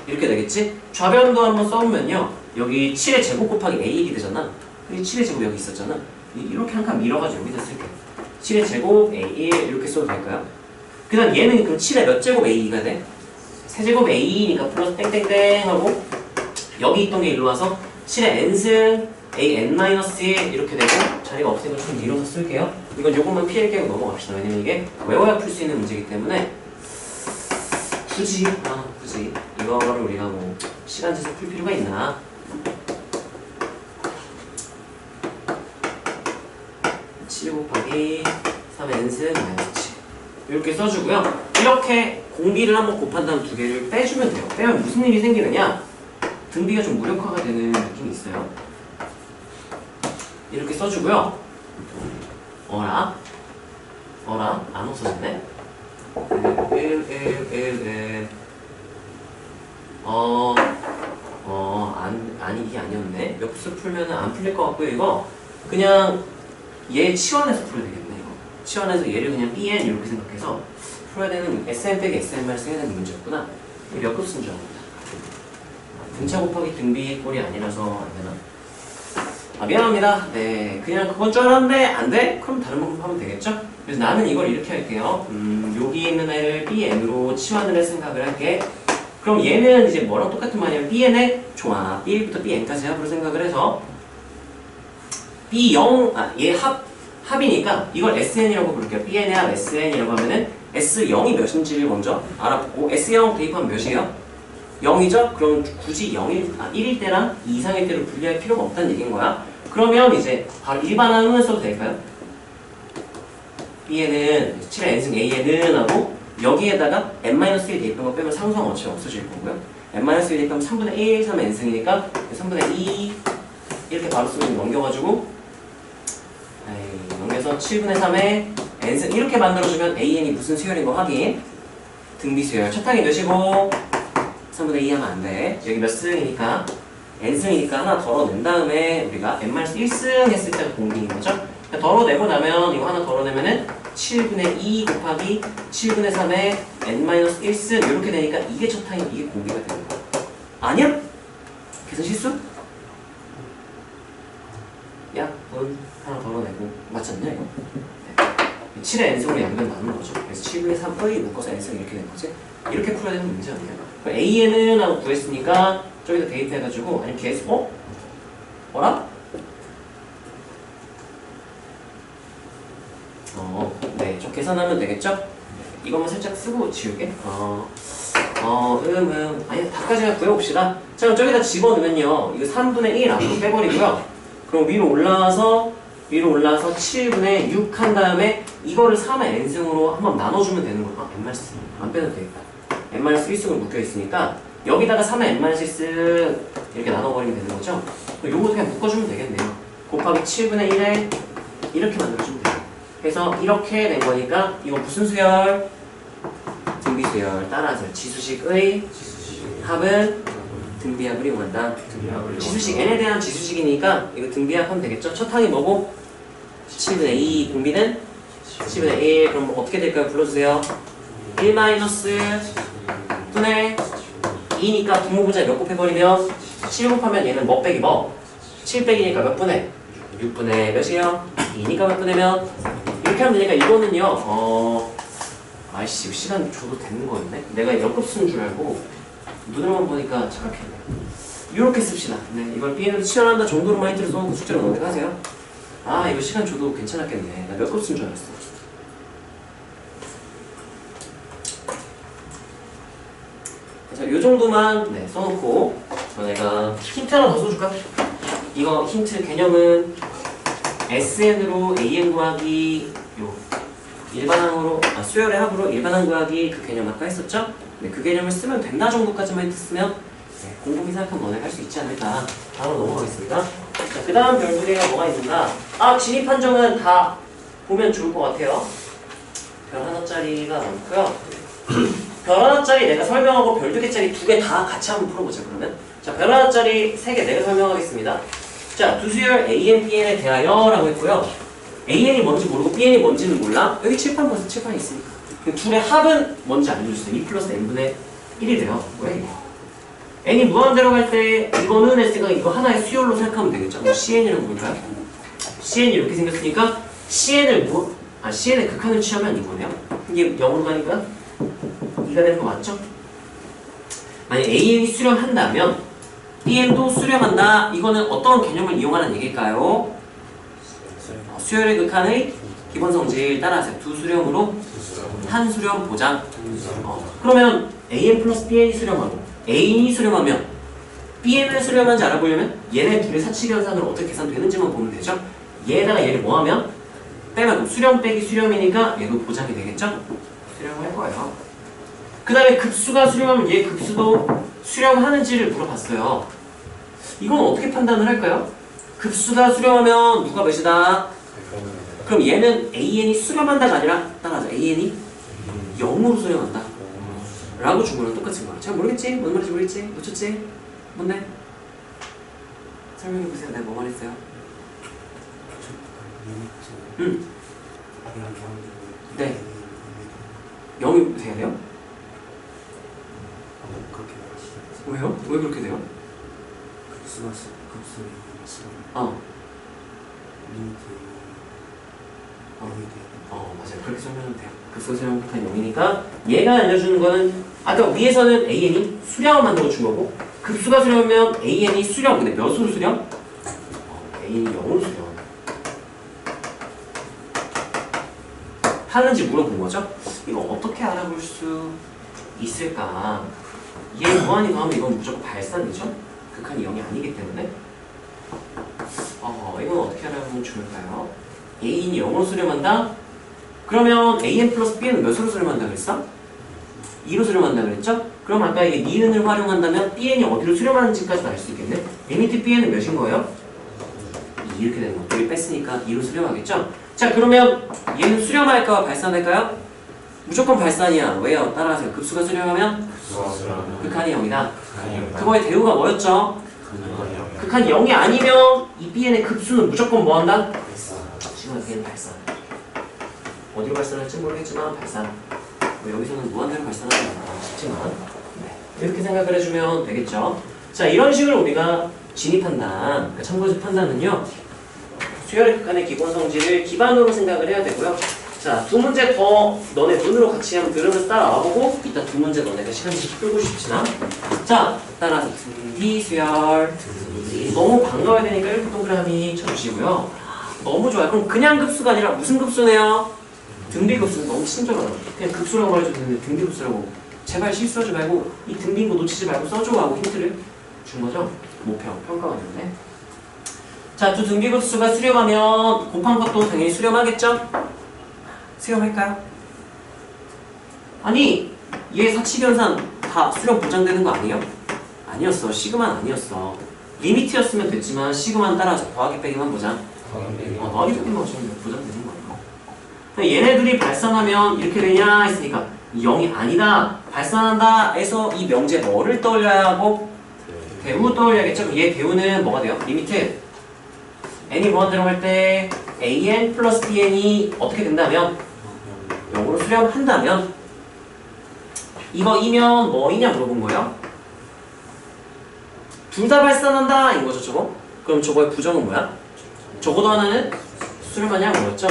이렇게 되겠지? 좌변도 한번 써보면요. 여기 7의 제곱 곱하기 A1이 되잖아. 여기 7의 제곱 여기 있었잖아. 이렇게 한 칸 밀어가지고 여기다 쓸게. 7의 제곱 A1 이렇게 써도 될까요? 그 다음 얘는 그럼 7의 몇 제곱 A2가 돼? 세제곱 A2니까 플러스 땡땡땡 하고 여기 있던 게 일로 와서 7의 n승 AN-1 이렇게 되고 자리가 없으니까 좀 밀어서 쓸게요. 이건 요것만 피할게요. 넘어갑시다. 왜냐면 이게 외워야 풀 수 있는 문제이기 때문에 굳이 이거를 우리가 뭐 시간 재서 풀 필요가 있나? 7 곱하기 3의 n승 마이너스 7 이렇게 써주고요. 이렇게 공비를 한번 곱한 다음 두 개를 빼주면 돼요. 빼면 무슨 일이 생기느냐? 등비가 좀 무력화가 되는 느낌이 있어요. 이렇게 써주고요. 어라 안 없어졌네. 이게 아니었네. 몇 수 풀면은 안 풀릴 것 같고요. 이거 그냥 얘 치환해서 풀어야 되겠네. 이거 치환해서 얘를 그냥 BN 이렇게 생각해서 풀어야 되는 SN 빼기 SN만 써야 되는 문제였구나. 몇 급 쓴 줄 알았다. 등차 곱하기 등비 꼴이 아니라서 안 되나? 미안합니다. 네, 그냥 그건 줄 알았는데 안 돼? 그럼 다른 방법 하면 되겠죠? 그래서 나는 이걸 이렇게 할게요. 여기 있는 애를 BN으로 치환을 할 생각을 할게. 그럼 얘는 이제 뭐랑 똑같은 말이냐면 BN의 조합, B1부터 BN까지 합으로 생각을 해서 B0, 얘 합이니까 이걸 SN이라고 부를게요. BN의 합 SN이라고 하면은 S0이 몇인지를 먼저 알아보고 S0 대입하면 몇이에요? 0이죠? 그럼 굳이 1일 때랑 2 이상일 때로 분리할 필요가 없다는 얘기인 거야. 그러면 이제 바로 일반항을 써도 될까요? B에는 7의 n승 A에는 하고 여기에다가 n-1 대입한 거 빼면 상수항 어차피 없어질 거고요. n-1 대입하면 3분의 1, 3의 n승이니까 3분의 2 이렇게 바로 쓰면 넘겨가지고 넘겨서 7분의 3의 n승 이렇게 만들어주면 AN이 무슨 수열인 거 확인. 등비 수열. 첫 항이 몇이고 3분의 2 하면 안 돼. 여기 몇 승이니까 n승이니까 하나 덜어낸 다음에 우리가 n-1승 했을 때가 공비인 거죠. 덜어내고 나면 이거 하나 덜어내면은 7분의 2 곱하기 7분의 3의 n-1승 이렇게 되니까 이게 첫 항이 이게 공비가 되는 거야. 아니야? 계산 실수? 야, 넌 하나 덜어내고 맞지 않냐 이거? 네. 7의 n승으로 양변 나누는 거죠. 그래서 7분의 3의 묶어서 n승 이렇게 된 거지. 이렇게 풀어야 되는 문제 아니야? 그럼 AN은 하고 구했으니까 저기다 대입해가지고 아니면 계속 뭐라? 네, 좀 계산하면 되겠죠? 이것만 살짝 쓰고 지우게. 아니, 다까지 그냥 구해봅시다. 자, 그럼 저기다 집어넣으면요. 이거 3분의 1 앞으로 빼버리고요. 그럼 위로 올라와서 7분의 6 한 다음에 이거를 3의 n승으로 한번 나눠주면 되는 거야. n-1 안 빼도 되겠다. n-1승으로 묶여있으니까 여기다가 3의 n-1승 이렇게 나눠버리면 되는 거죠? 그럼 요거 그냥 묶어주면 되겠네요. 곱하기 7분의 1에 이렇게 만들어주면 돼요. 그래서 이렇게 된 거니까 이거 무슨 수열? 등비수열. 따라서 지수식의 합은 등비합을 이용한다. 지수식 n에 대한 지수식이니까 이거 등비합하면 되겠죠? 첫 항이 뭐고? 7분의 2 공비는 7분의 1. 그럼 뭐 어떻게 될까요? 불러주세요. 1 마이너스 분의 2니까 분모분자에 몇 곱해버리면 7 곱하면 얘는 뭐 빼기 뭐? 7 빼기니까 몇 분의? 6분의 몇이에요? 2니까 몇 분의 몇? 이렇게 하면 되니까 이거는요 아이씨 시간 줘도 되는 거였네. 내가 역급수인 줄 알고 눈으로만 보니까 착각했네. 이렇게 씁시다. 네, 이걸 Bn으로 치환한다 정도로만 힌트를 써놓고 숙제를 넣어가세요. 아 이거 시간 줘도 괜찮았겠네. 나 몇 급수인 줄 알았어. 자, 요 정도만 네, 써놓고 내가 힌트 하나 더 써줄까? 이거 힌트 개념은 SN으로 AN 구하기 요 일반항으로 수열의 합으로 일반항 구하기 그 개념 아까 했었죠? 네, 그 개념을 쓰면 된다 정도까지만 힌트 쓰면 네, 곰곰이 생각하면 너네 할 수 있지 않을까. 다음으로 넘어가겠습니다. 자, 그 다음 별 두 개가 뭐가 있는가? 진입 판정은 다 보면 좋을 것 같아요. 별 하나짜리가 많고요. 별 하나짜리 내가 설명하고 별 두 개짜리 두 개 다 같이 한번 풀어보자 그러면. 자, 별 하나짜리 세 개 내가 설명하겠습니다. 자, 두 수열 AN, BN에 대하여 라고 했고요. AN이 뭔지 모르고 BN이 뭔지는 몰라. 여기 칠판 벌써 칠판이 있으니까. 둘의 합은 뭔지 알려주세요. 2 플러스 n분의 1이 돼요. 왜 이거? n이 무한대로 갈 때 이거는 했으니까 이거 하나의 수열로 생각하면 되겠죠. 뭐 CN이라고 볼까요? CN이 이렇게 생겼으니까 CN을 CN의 극한을 취하면 이거네요. 이게 0으로 가니까 2가 되는 거 맞죠? 만약 AN이 수렴한다면 BN도 수렴한다. 이거는 어떤 개념을 이용하는 얘기일까요? 수열의 극한의 기본 성질 따라하세요. 두 수렴으로 한 수렴 보장. 그러면 AN 플러스 BN이 수렴하고 A인이 수렴하면 BN을 수렴한지 알아보려면 얘네 둘의 사칙 현상을 어떻게 계산되는지만 보면 되죠. 얘에다가 얘를 뭐하면 빼면 수렴 빼기 수렴이니까 얘도 보장이 되겠죠? 수렴할 거예요. 그 다음에 급수가 수렴하면 얘 급수도 수렴하는지를 물어봤어요. 이건 어떻게 판단을 할까요? 급수가 수렴하면 누가 몇이다? 그럼 얘는 AN이 수렴한다가 아니라 따라하자. AN이 0으로 수렴한다 라고 준 거랑 똑같은 거야. 잘 모르겠지? 뭔 말인지 모르겠지? 놓쳤지? 뭔데? 설명해보세요. 내가 뭐 말했어요? 응. 네. 0이 돼야 돼요? 왜요? 왜 그렇게 돼요? 맞아요. 그렇게 설명하면 돼요. 급수 수렴 극한 0이니까 얘가 알려주는 거는 아까 위에서는 AN이 수렴을 만들어 준 거고 급수가 수렴하면 AN이 수렴 근데 몇으로 수렴? AN이 0으로 수렴 하는지 물어본 거죠? 이거 어떻게 알아볼 수 있을까? 얘 무한히 더하면 이건 무조건 발산이죠? 극한이 0이 아니기 때문에 이건 어떻게 알아보면 좋을까요? AN이 0으로 수렴한다? 그러면 AN 플러스 B는 몇으로 수렴한다 그랬어? 2로 수렴한다 그랬죠? 그럼 아까 이게 니은을 활용한다면 BN이 어디로 수렴하는지까지 알 수 있겠네? 리미트 BN은 몇인 거예요? 2 이렇게 되는 거. 여기 뺐으니까 2로 수렴하겠죠? 자 그러면 얘는 수렴할까 발산할까요? 무조건 발산이야. 왜요? 따라하세요. 급수가 수렴하면 극한이 0이다. 그거의 대우가 뭐였죠? 극한이 0이 아니면 이 BN의 급수는 무조건 뭐한다? 지금 얘는 발산. 어디로 발산할지 모르겠지만 발산. 여기서는 무한대로 발산하지 않아 싶지만 네. 이렇게 생각을 해주면 되겠죠. 자 이런 식으로 우리가 진입 판단, 그러니까 참고적 판단은요 수열의 극한의 기본 성질을 기반으로 생각을 해야 되고요. 자 두 문제 더 너네 눈으로 같이 한번 들으면서 따라와보고 이따 두 문제 너네가 시간씩 풀고 싶지나 자 따라서 등비 수열 너무 반가워야 되니까 이렇게 동그라미 쳐주시고요. 너무 좋아요. 그럼 그냥 급수가 아니라 무슨 급수네요? 등비급수는 너무 친절하다. 그냥 급수라고 말해줘도 되는데 등비급수라고 제발 실수하지 말고 이 등비인 거 놓치지 말고 써줘 하고 힌트를 준 거죠. 모평, 평가가 됐네. 자, 두 등비급수가 수렴하면 곱한 것도 당연히 수렴하겠죠? 수렴할까요? 아니 얘 사칙현상 다 수렴 보장되는 거 아니에요? 아니었어. 시그마는 아니었어. 리미트였으면 됐지만 시그마는 따라서 더하기 빼기만 보장. 더하기 빼기만 보장되는 거야. 얘네들이 발산하면 이렇게 되냐 했으니까 0이 아니다 발산한다 해서 이 명제 뭐를 떠올려야 하고 대우 떠올려야겠죠. 얘 대우는 뭐가 돼요? 리미트 n이 무한대로 갈 때 an 플러스 bn이 어떻게 된다면 0으로 수렴한다면 이거 이면 뭐이냐 물어본 거예요. 둘 다 발산한다 인 거죠 저거. 그럼 저거의 부정은 뭐야? 적어도 하나는 수렴하냐 뭐였죠?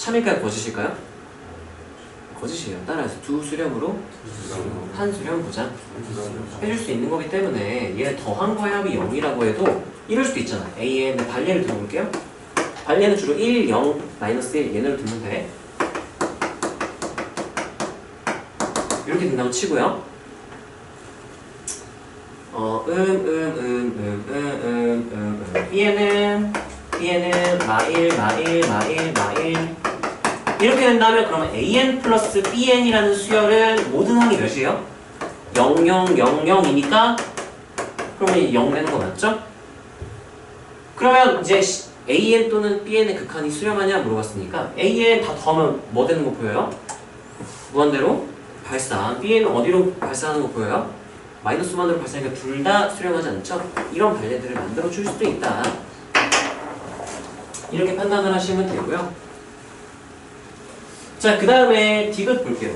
참일까요? 거짓일까요? 거짓이에요. 따라서 두 수렴으로 한 수렴 부장 해줄 수 있는 거기 때문에 얘 더한 거의 합이 0이라고 해도 이럴 수도 있잖아. A의 반례를 들어볼게요. 반례는 주로 1, 0, 마이너스 1 얘네로 두면 돼. 이렇게 된다고 치고요. B에는 마일 이렇게 된다면 그러면 AN 플러스 BN이라는 수열은 모든 항이 몇이에요? 0, 0, 0, 0이니까 그러면 0 되는 거 맞죠? 그러면 이제 AN 또는 BN의 극한이 수렴하냐 물어봤으니까 AN 다 더하면 뭐 되는 거 보여요? 무한대로 발산. BN은 어디로 발산하는 거 보여요? 마이너스 만으로 발산하니까 둘 다 수렴하지 않죠? 이런 발레들을 만들어 줄 수도 있다. 이렇게 판단을 하시면 되고요. 자, 그 다음에 디귿 볼게요.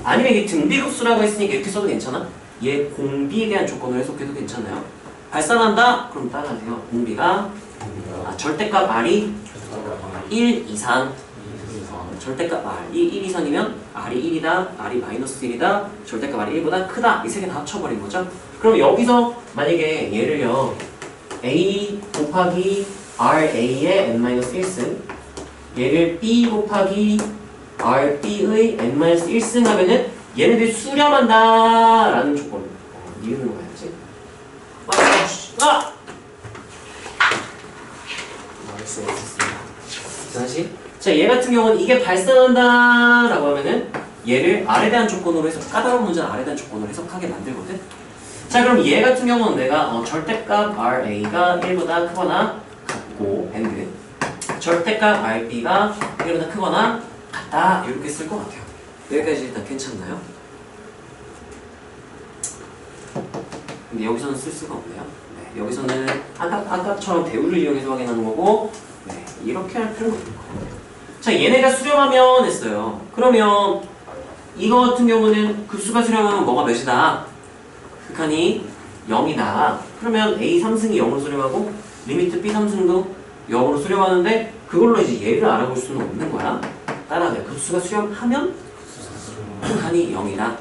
아니면 이게 등비급수라고 했으니까 이렇게 써도 괜찮아? 얘 공비에 대한 조건을 해석해도 괜찮아요. 발산한다? 그럼 따라하세요. 공비가 절대값 R이 1 이상 절대값 R 1 이상이면 R이 1이다, R이 마이너스 1이다, 절대값 R이 1보다 크다. 이 세 개 다 합쳐버린 거죠. 그럼 여기서 만약에 얘를요 A 곱하기 RA의 n-1승 얘를 B 곱하기 RB의 n-1승 하면은 얘네들이 수렴한다 라는 조건. 이유는 뭐야지? 다시. 자, 얘 같은 경우는 이게 발산한다 라고 하면은 얘를 R에 대한 조건으로 해서 까다로운 문제는 R에 대한 조건으로 해석하게 만들거든. 자, 그럼 얘 같은 경우는 내가 절대값 RA가 1보다 크거나 같고 and 절대값 RB가 1보다 크거나 같다 이렇게 쓸 것 같아요. 여기까지 일단 괜찮나요? 근데 여기서는 쓸 수가 없네요. 네, 여기서는 아까처럼 대우를 이용해서 확인하는 거고 네, 이렇게 할 필요가 없는 거예요. 자, 얘네가 수렴하면 했어요. 그러면 이거 같은 경우는 급수가 수렴하면 뭐가 몇이다? 극한이 0이다. 그러면 A 3승이 0으로 수렴하고 리미트 B 3승도 0으로 수렴하는데 그걸로 이제 얘를 알아볼 수는 없는 거야. 따라서 급수가 수렴하면 극한이 0이다.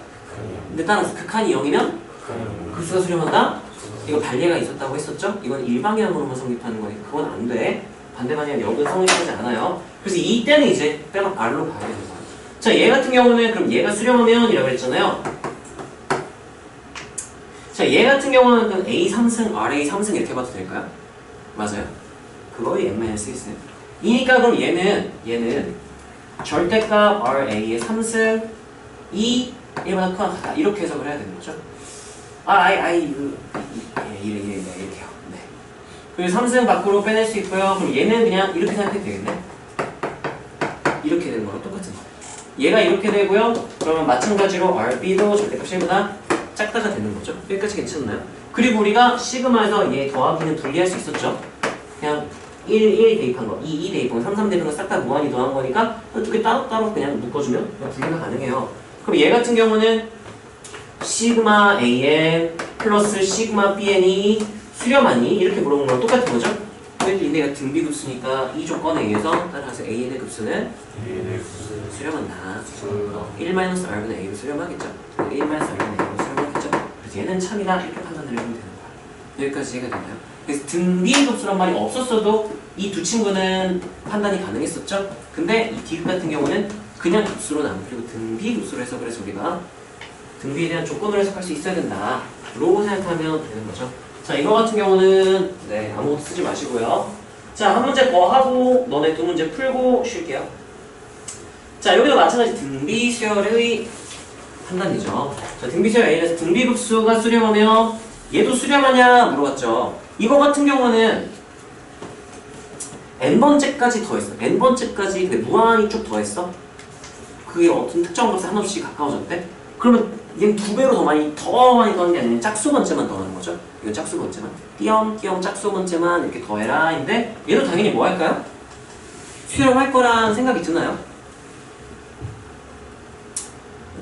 근데 따라서 극한이 0이면 급수가 수렴한다? 이거 반례가 있었다고 했었죠? 이건 일방향으로만 성립하는 거니까 그건 안 돼. 반대 방향 0은 성립하지 않아요. 그래서 이때는 이제 빼박 R로 봐야 되는 거야. 자, 얘 같은 경우는 그럼 얘가 수렴하면 이라고 했잖아요. 자, 얘 같은 경우는 A 3승, RA 3승 이렇게 봐도 될까요? 맞아요. 그거의 n-1승. 이니까 그럼 얘는 절대값 RA의 3승 2 1보다 크거나 같다. 이렇게 해석을 해야 되는 거죠. 이래요. 네. 그리고 3승 밖으로 빼낼 수 있고요. 그럼 얘는 그냥 이렇게 생각해도 되겠네. 이렇게 되는 거랑 똑같은 거. 얘가 이렇게 되고요. 그러면 마찬가지로 RB도 절대값 1보다 작다가 되는 거죠. 여기까지 괜찮나요? 그리고 우리가 시그마에서 얘 더하기는 분리할 수 있었죠. 그냥 1 대입한 거, 2 대입한 거, 3 대입한 거 싹 다 무한히 더한 거니까 두 개 따로따로 그냥 묶어주면 분리가 가능해요. 그럼 얘 같은 경우는 시그마 AN 플러스 시그마 BN이 수렴하니? 이렇게 물어본 거랑 똑같은 거죠? 근데 얘네가 등비급수니까 이 조건에 의해서 따라서 AN의 급수는 수렴한다. 1-R분의 A로 수렴하겠죠? 1-R분의 A로 수렴하겠죠? 그래서 얘는 참이다 이렇게 판단을 해보면 되는 거야. 여기까지 이해가 되나요? 그래서 등비급수란 말이 없었어도 이 두 친구는 판단이 가능했었죠? 근데 이 디귿 같은 경우는 그냥 급수로는 안 풀리고 등비급수로 해서 그래서 우리가 등비에 대한 조건을 해석할 수 있어야 된다 라고 생각하면 되는 거죠. 자, 이거 같은 경우는 네, 아무것도 쓰지 마시고요. 자, 한 문제 더 하고 너네 두 문제 풀고 쉴게요. 자, 여기도 마찬가지 등비수열의 판단이죠. 자, 등비수열 A에서 등비급수가 수렴하면 얘도 수렴하냐 물어봤죠. 이거 같은 경우는 n번째까지 더했어. n번째까지 근데 무한히 쭉 더했어. 그게 어떤 특정 값에 한없이 가까워졌대? 그러면 얘는 2배로 더 많이 더하는 게 아니라 짝수 번째만 더하는 거죠. 이건 짝수 번째만. 띄엄띄엄 짝수 번째만 이렇게 더해라. 인데 얘도 당연히 뭐 할까요? 수렴할 거란 생각이 드나요?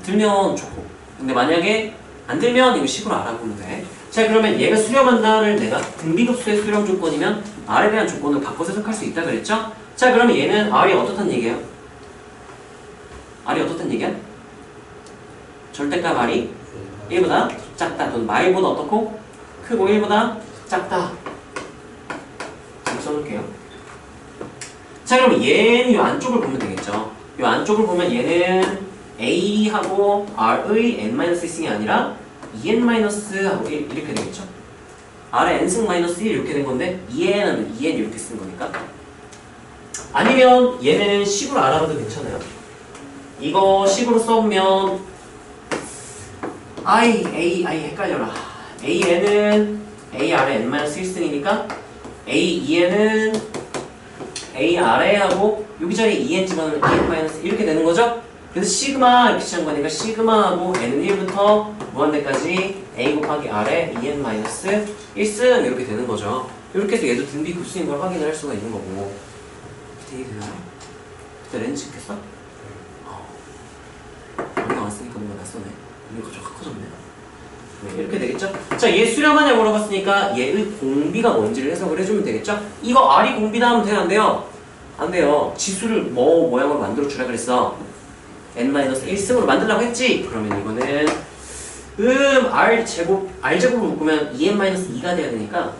들면 좋고. 근데 만약에 안 들면 이거 식으로 알아보면 돼. 자, 그러면 얘가 수렴한다를 내가 등비급수의 수렴 조건이면 R에 대한 조건을 바꿔서 해석할 수 있다 그랬죠? 자, 그러면 얘는 R이 어떻다는 얘기예요? R이 어떻단 얘기야? 절대값 R이 1보다 작다. 또는 마일보다 어떻고? 크고 1보다 작다. 이렇게 써놓을게요. 자, 그럼 얘는 이 안쪽을 보면 되겠죠. 이 안쪽을 보면 얘는 A하고 R의 n-1승이 아니라 2n-하고 1 이렇게 되겠죠. R의 n승 마이너스 1 이렇게 된 건데 2n 하면 2n 이렇게 쓴 거니까. 아니면 얘는 식으로 알아봐도 괜찮아요. 이거 식으로 써보면 I 헷갈려라. AN은 AR의 n-1승이니까 A2n은 ARA하고 여기 자리에 2n 집어넣으면 2n-1 이렇게 되는 거죠? 그래서 시그마 이렇게 취한 거니까 시그마하고 n은 1부터 무한대까지 A 곱하기 R에 2n-1승 이렇게 되는 거죠. 이렇게 해서 얘도 등비 급수인 걸 확인을 할 수가 있는 거고. 되게 되나요? 그때 렌즈 찍혔어? 여기가 왔으니까 뭔가 낯서네. 여기가 좀 확 커졌네. 네, 이렇게 되겠죠? 자, 얘 수렴하냐 물어봤으니까 얘의 공비가 뭔지를 해석을 해주면 되겠죠? 이거 R이 공비다 하면 돼요? 안 돼요? 안 돼요. 지수를 뭐 모양으로 만들어 주라 그랬어? n-1승으로 만들라고 했지? 그러면 이거는 R제곱으로 묶으면 2n-2가 돼야 되니까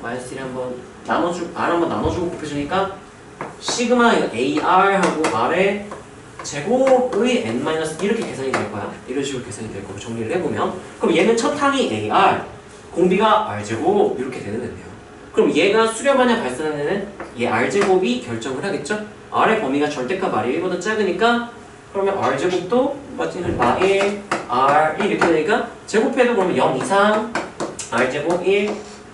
마이너스 1 한번 R 한번 나눠주고 곱해주니까 시그마 AR하고 R의 제곱의 n-1 이렇게 계산이 될 거야. 이런 식으로 계산이 될 거고 정리를 해보면 그럼 얘는 첫 항이 AR 공비가 R제곱 이렇게 되는 애네요. 그럼 얘가 수렴하냐 발산하는 애는 얘 R제곱이 결정을 하겠죠? R의 범위가 절대값 R이 1보다 작으니까 그러면 R제곱도 마찬가지로 마일 R1 이렇게 되니까 제곱해도 그러면 0 이상 R제곱 1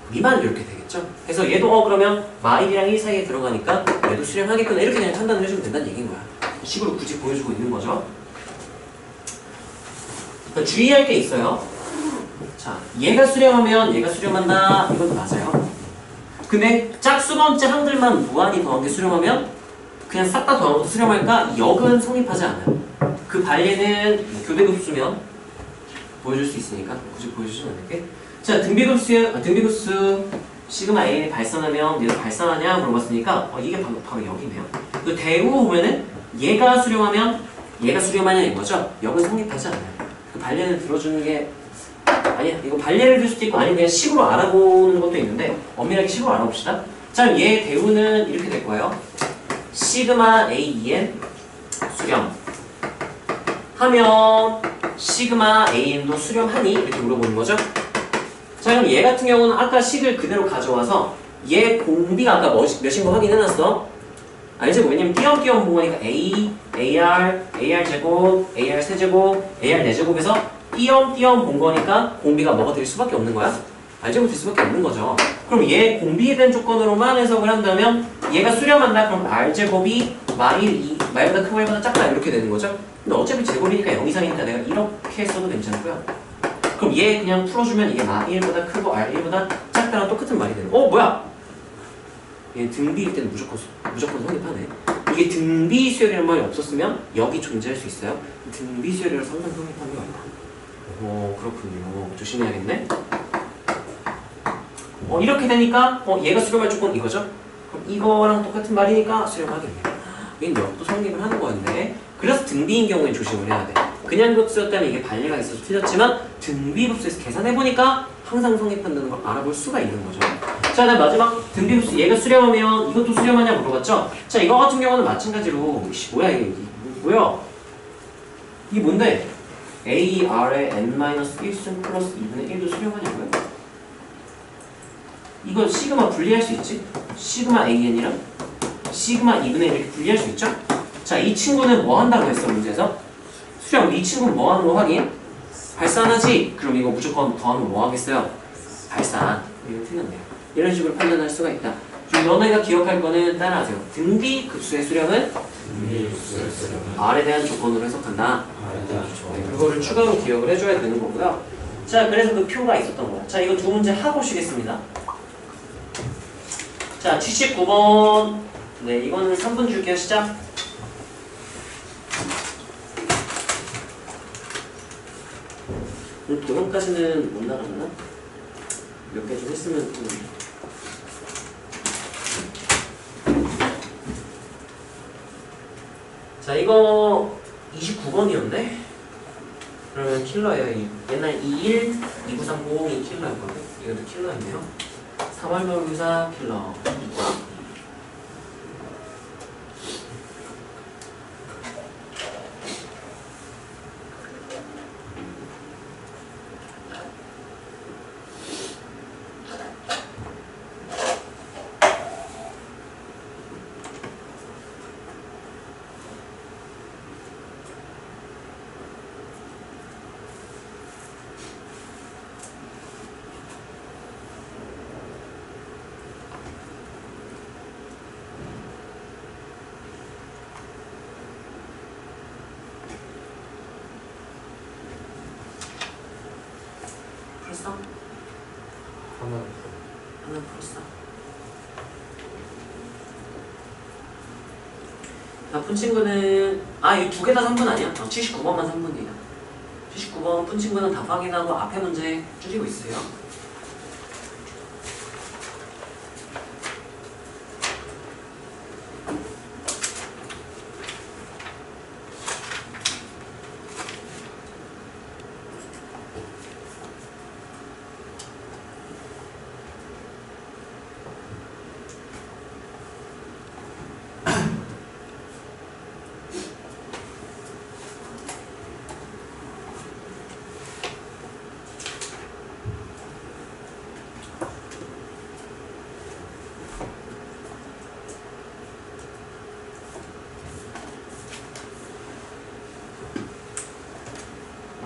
미만 이렇게 되겠죠? 그래서 얘도 그러면 마1이랑 1 사이에 들어가니까 얘도 수렴하겠구나 이렇게 그냥 판단을 해주면 된다는 얘기인 거야. 식으로 굳이 보여주고 있는 거죠. 그러니까 주의할 게 있어요. 자, 얘가 수렴하면 얘가 수렴한다 이것도 맞아요. 근데 짝수 번째 항들만 무한히 더한 게 수렴하면 그냥 싹 다 더한 것도 수렴할까? 역은 성립하지 않아요. 그 반례는 교대급수면 보여줄 수 있으니까 굳이 보여주지 않을게. 자, 등비급수 시그마 A에 발산하면 얘도 발산하냐 물어봤으니까 이게 바로 역이네요. 그 대우 보면은 얘가 수렴하면 얘가 수렴하냐 이거죠? 역은 성립하지 않아요. 그 반례를 들어주는 게 아니야. 이거 반례를 들 수도 있고 아니면 그냥 식으로 알아보는 것도 있는데 엄밀하게 식으로 알아봅시다. 자, 얘 대우는 이렇게 될 거예요. 시그마 AN 수렴 하면 시그마 AN도 수렴하니? 이렇게 물어보는 거죠. 자, 그럼 얘 같은 경우는 아까 식을 그대로 가져와서 얘 공비가 아까 몇인 거 확인해놨어? 알지? 왜냐면 띄엄띄엄 본 거니까 A, AR, AR 제곱, AR 세제곱, AR 네제곱에서 띄엄띄엄 본 거니까 공비가 뭐가 될 수밖에 없는 거야? R제곱 될 수밖에 없는 거죠. 그럼 얘 공비에 대한 조건으로만 해석을 한다면 얘가 수렴한다 그럼 R제곱이 말보다 크고 1보다 작다 이렇게 되는 거죠. 근데 어차피 제곱이니까 0 이상이니까 내가 이렇게 써도 괜찮고요. 그럼 얘 그냥 풀어주면 이게 마1보다 크고 R1보다 작다랑 똑같은 말이 되는 뭐야? 얘 등비일 때는 무조건 성립하네. 이게 등비 수열이라는 말이 없었으면 여기 존재할 수 있어요. 등비 수열이라서 항상 성립하는 거 아니야. 그렇군요. 조심해야겠네. 이렇게 되니까 얘가 수렴할 조건 이거죠? 그럼 이거랑 똑같은 말이니까 수렴하겠네요. 얘는 역도 성립을 하는 거였네. 그래서 등비인 경우엔 조심을 해야 돼. 그냥 급수였다면 이게 반례가 있어서 틀렸지만 등비 급수에서 계산해보니까 항상 성립한다는 걸 알아볼 수가 있는 거죠. 자, 그다음 마지막 등비 급수 얘가 수렴하면 이것도 수렴하냐 물어봤죠? 자, 이거 같은 경우는 마찬가지로 뭐야 이게 뭐야? 이게 뭔데? AR의 n-1승 플러스 2분의 1도 수렴하냐고요? 이거 시그마 분리할 수 있지? 시그마 AN이랑 시그마 2분의 1 이렇게 분리할 수 있죠? 자, 이 친구는 뭐 한다고 했어 문제에서? 수렴, 이 친구는 뭐 하는 거 확인? 발산하지? 그럼 이거 무조건 더하면 뭐 하겠어요? 발산. 이거 틀렸네요. 이런 식으로 판단할 수가 있다. 좀 너네가 기억할 거는 따라하세요. 등비 급수의 수렴은 R에 대한 조건으로 해석한다. 네, 그거를 추가로 기억을 해줘야 되는 거고요. 자, 그래서 그 표가 있었던 거야. 자, 이거 두 문제 하고 오시겠습니다. 자, 79번. 네, 이거는 3분 줄게요. 시작. 도형까지는 못 나갔나? 몇 개 좀 했으면 좀. 자, 이거 9번이었네? 그러면 킬러예요. 옛날 21, 2930이 킬러였거든. 이것도 킬러였네요. 3월 모의고사 킬러. 이과. 풀었어? 하나 풀었어. 나쁜 친구는 이 두 개 다 3분 아니야? 79번만 3분이야. 79번 푼 친구는 답 확인하고 앞에 문제 줄이고 있어요.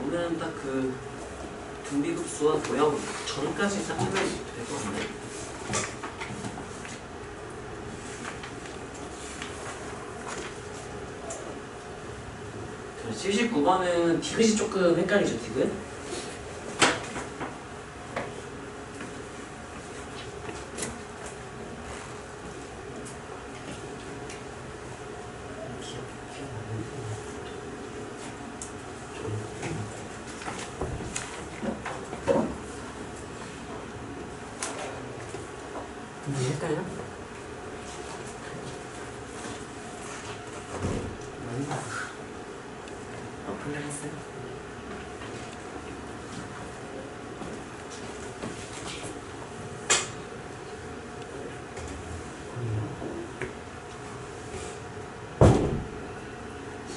오늘은 딱 그 등비급수와 도형 전까지 딱 하면 될 것 같네. 자, 79번은 디귿이 조금 헷갈리죠, 디귿? 헷갈려? 풀려갔어요?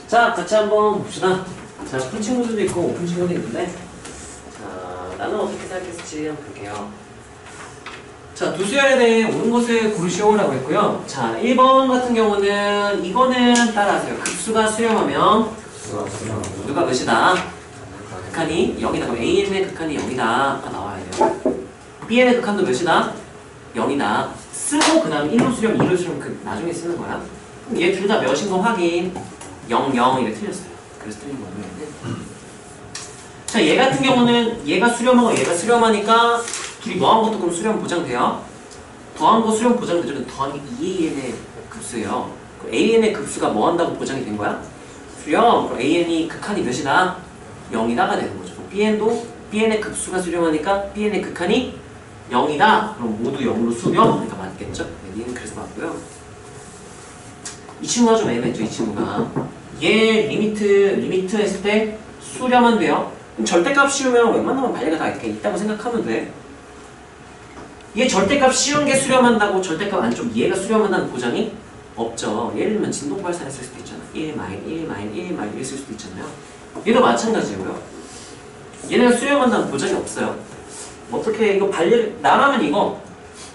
자, 같이 한번 봅시다. 자, 푼 친구들도 있고 오픈 친구도 있는데, 자, 나는 어떻게 생각했을지 한번 볼게요. 자, 두 수열에 대해 옳은 것을 고르시오라고 했고요. 자, 1번 같은 경우는 이거는 따라하세요. 급수가 수렴하면 누가 몇이다? 극한이 0이다. 그럼 AN의 극한이 0이다. 나와야 돼요. BN의 극한도 몇이다? 0이다. 쓰고 그 다음에 1로 수렴, 2로 수렴 나중에 쓰는 거야. 그럼 얘 둘 다 몇인 거 확인. 0, 0 이렇게 틀렸어요. 그래서 틀린 거고요. 자, 얘 같은 경우는 얘가 수렴하고 얘가 수렴하니까 둘이 뭐한 것도 그럼 수렴 보장돼요? 더한 거 수렴 보장되죠. 더한 게 2AN의 급수예요. 그럼 AN의 급수가 뭐 한다고 보장이 된 거야? 수렴. 그럼 AN이 극한이 몇이다? 0이다가 되는 거죠. BN도 BN의 급수가 수렴하니까 BN의 극한이 0이다. 그럼 모두 0으로 수렴. 그러니까 맞겠죠? 네, 얘는 그래서 맞고요. 이 친구가 좀 애매했죠. 이 친구가 얘 리미트 했을 때 수렴은 돼요. 그럼 절대값 씌우면 웬만하면 반리가 다 이렇게 있다고 생각하면 돼. 얘 절대값 씌운 게 수렴한다고 절대값 안쪽 얘가 수렴한다는 보장이 없죠. 예를 들면 진동 발산했을 수도 있잖아. 1 마일 1 마일 1 마일 이랬을 수도 있잖아요. 얘도 마찬가지고요. 얘네가 수렴한다는 보장이 없어요. 어떻게 이거 반리 나라면 이거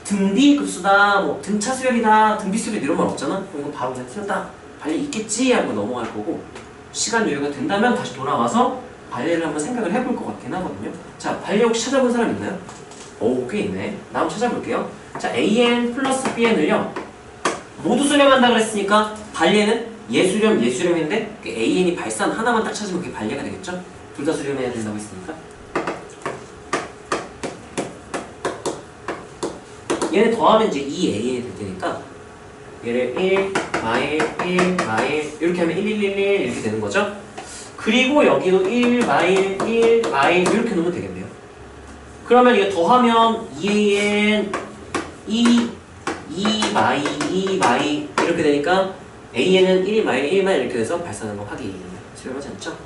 등비 급수다, 뭐 등차 수열이다, 등비 수열 이런 말 없잖아. 그럼 이거 바로 그냥 틀렸다. 반리 있겠지 하고 넘어갈 거고, 시간 여유가 된다면 다시 돌아와서 반리를 한번 생각을 해볼 것 같긴 하거든요. 자, 반리 혹시 찾아본 사람 있나요? 오, 꽤 있네. 나 한번 찾아볼게요. 자, AN 플러스 BN을요 모두 수렴한다 그랬으니까 반리에는 예수렴인데 그 AN이 발산 하나만 딱 찾으면 그게 반리가 되겠죠? 둘 다 수렴해야 된다고 했으니까. 얘네 더하면 이제 2AN이 될 테니까 얘를 1 마일 이렇게 하면 1 이렇게 되는 거죠? 그리고 여기도 1 마일 이렇게 놓으면 되겠네요. 그러면 이거 더하면 2AN 2 마일 이렇게 되니까 AN은 1 마일 이렇게 돼서 발산한 거 확인. 수렴하지 않죠?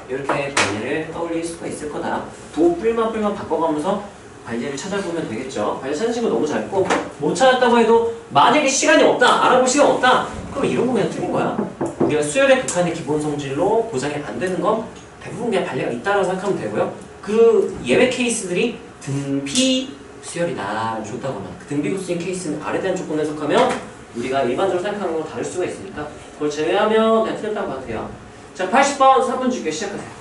이렇게 관리를 떠올릴 수가 있을 거다. 뿔만 바꿔가면서 관리를 찾아보면 되겠죠. 관리 찾으신 거 너무 잘했고, 못 찾았다고 해도 만약에 시간이 없다, 알아볼 시간 없다, 그럼 이런 거 그냥 틀린 거야. 우리가 수열의 극한의 기본 성질로 보장이 안 되는 건 대부분 그냥 관리가 있다라고 생각하면 되고요. 그 예외 케이스들이 등비 수열이다 좋다거나 등비 구수인 케이스는 아래 대한 조건을 해석하면 우리가 일반적으로 생각하는 거랑 다를 수가 있으니까 그걸 제외하면 그냥 틀렸다고 봐도 돼요. 자, 80번 3분 주기 시작하세요.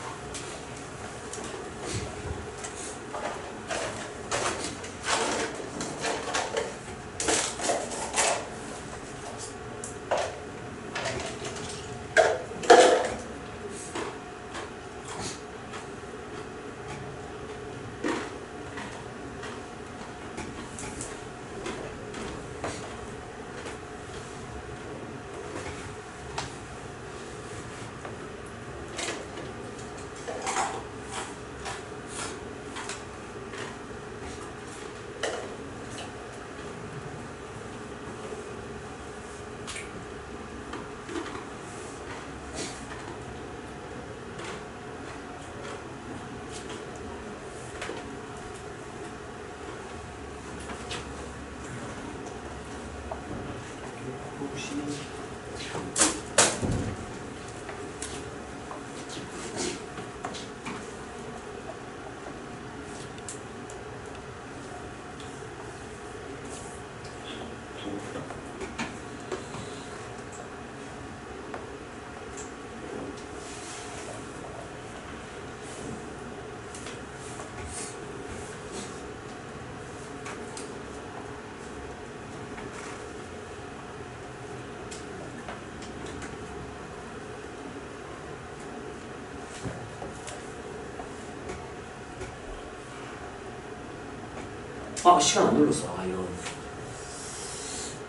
아, 시간 안 눌렀어. 아, 이런.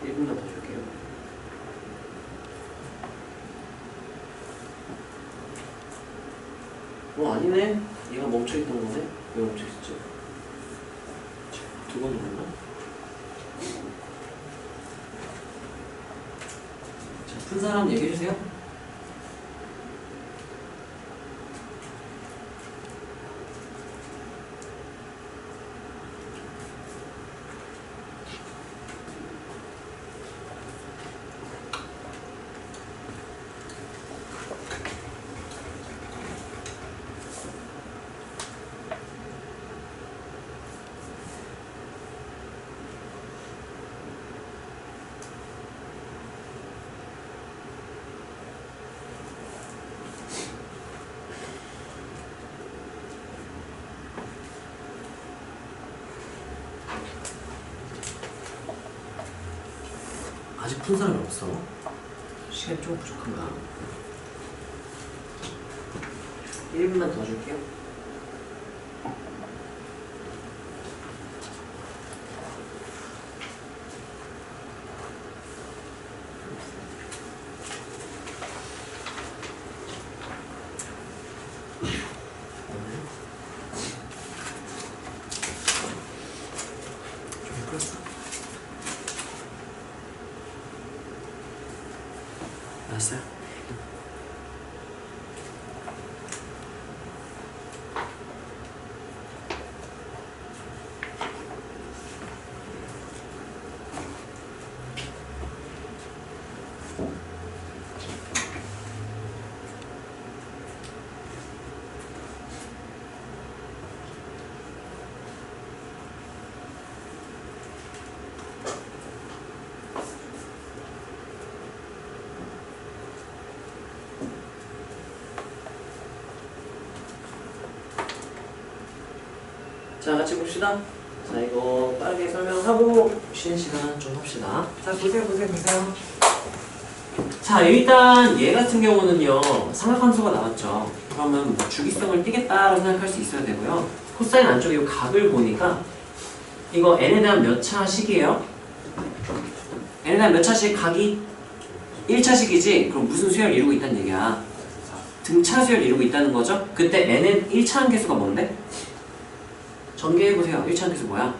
1분만 더 줄게요. 아니네. 얘가 멈춰있던 거네. 왜 멈춰있었지? 두 번 눌렀나? 자, 푼 사람 얘기해주세요. 아직 푼 사람이 없어. 시간이 좀 부족한가? 1분만 더 줄게요. 알았어요? 자, 같이 봅시다. 자, 이거 빠르게 설명하고 쉬는 시간 좀 합시다. 자, 보세요. 자, 일단 얘 같은 경우는요, 삼각함수가 나왔죠. 그러면 뭐 주기성을 띠겠다라고 생각할 수 있어야 되고요. 코사인 안쪽에 이 각을 보니까 이거 n에 대한 몇 차식이에요? n에 대한 몇 차식? 각이 1차식이지? 그럼 무슨 수열을 이루고 있다는 얘기야? 등차 수열을 이루고 있다는 거죠? 그때 n은 1차 한계수가 뭔데? 전개해보세요. 1차 한계수 뭐야?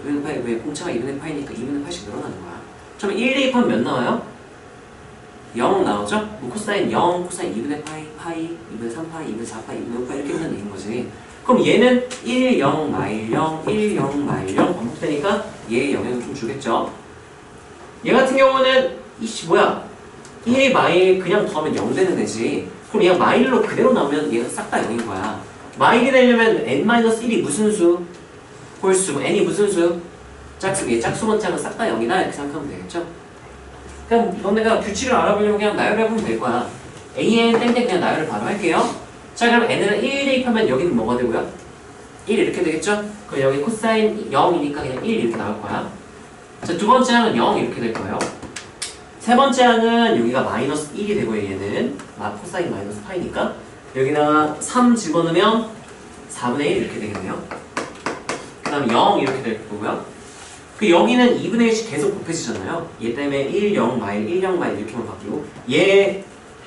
2분의 파이, 왜 공차가 2분의 파이니까 2분의 8씩 늘어나는 거야. 그러면 1 대입하면 몇 나와요? 0 나오죠? 뭐 코사인 0, 코사인 2분의 파이, 2분의 3파이, 2분의 4파이, 2분의 5파이 이렇게 된다는 얘기인 거지. 그럼 얘는 1, 0, 마일 0, 1, 0, 마일 0 반복되니까 얘의 영향을 좀 주겠죠? 얘 같은 경우는 이씨 뭐야 1 마일 그냥 더하면 0 되는 애지. 그럼 얘가 마일로 그대로 나오면 얘가 싹 다 0인 거야. 마일이 되려면 n-1이 무슨 수? 홀수. n이 무슨 수? 짝수. 얘 짝수번째는 싹 다 0이다 이렇게 생각하면 되겠죠? 그럼 너네가 규칙을 알아보려면 그냥 나열해보면 될 거야. an 땡땡 그냥 나열을 바로 할게요. 자 그럼 n을 1 대입하면 여기는 뭐가 되고요? 1 이렇게 되겠죠? 그럼 여기 코사인 0이니까 그냥 1 이렇게 나올 거야. 자 두 번째 항은 0 이렇게 될 거예요. 세 번째 항은 여기가 마이너스 1이 되고요. 얘는 코사인 마이너스 파이니까 여기다가 3 집어넣으면 4분의 1 이렇게 되겠네요. 그 다음 0 이렇게 될 거고요. 그 여기는 2분의 1씩 계속 곱해지잖아요. 얘 때문에 1, 0, 마일, 1, 0, 마일 이렇게만 바뀌고 얘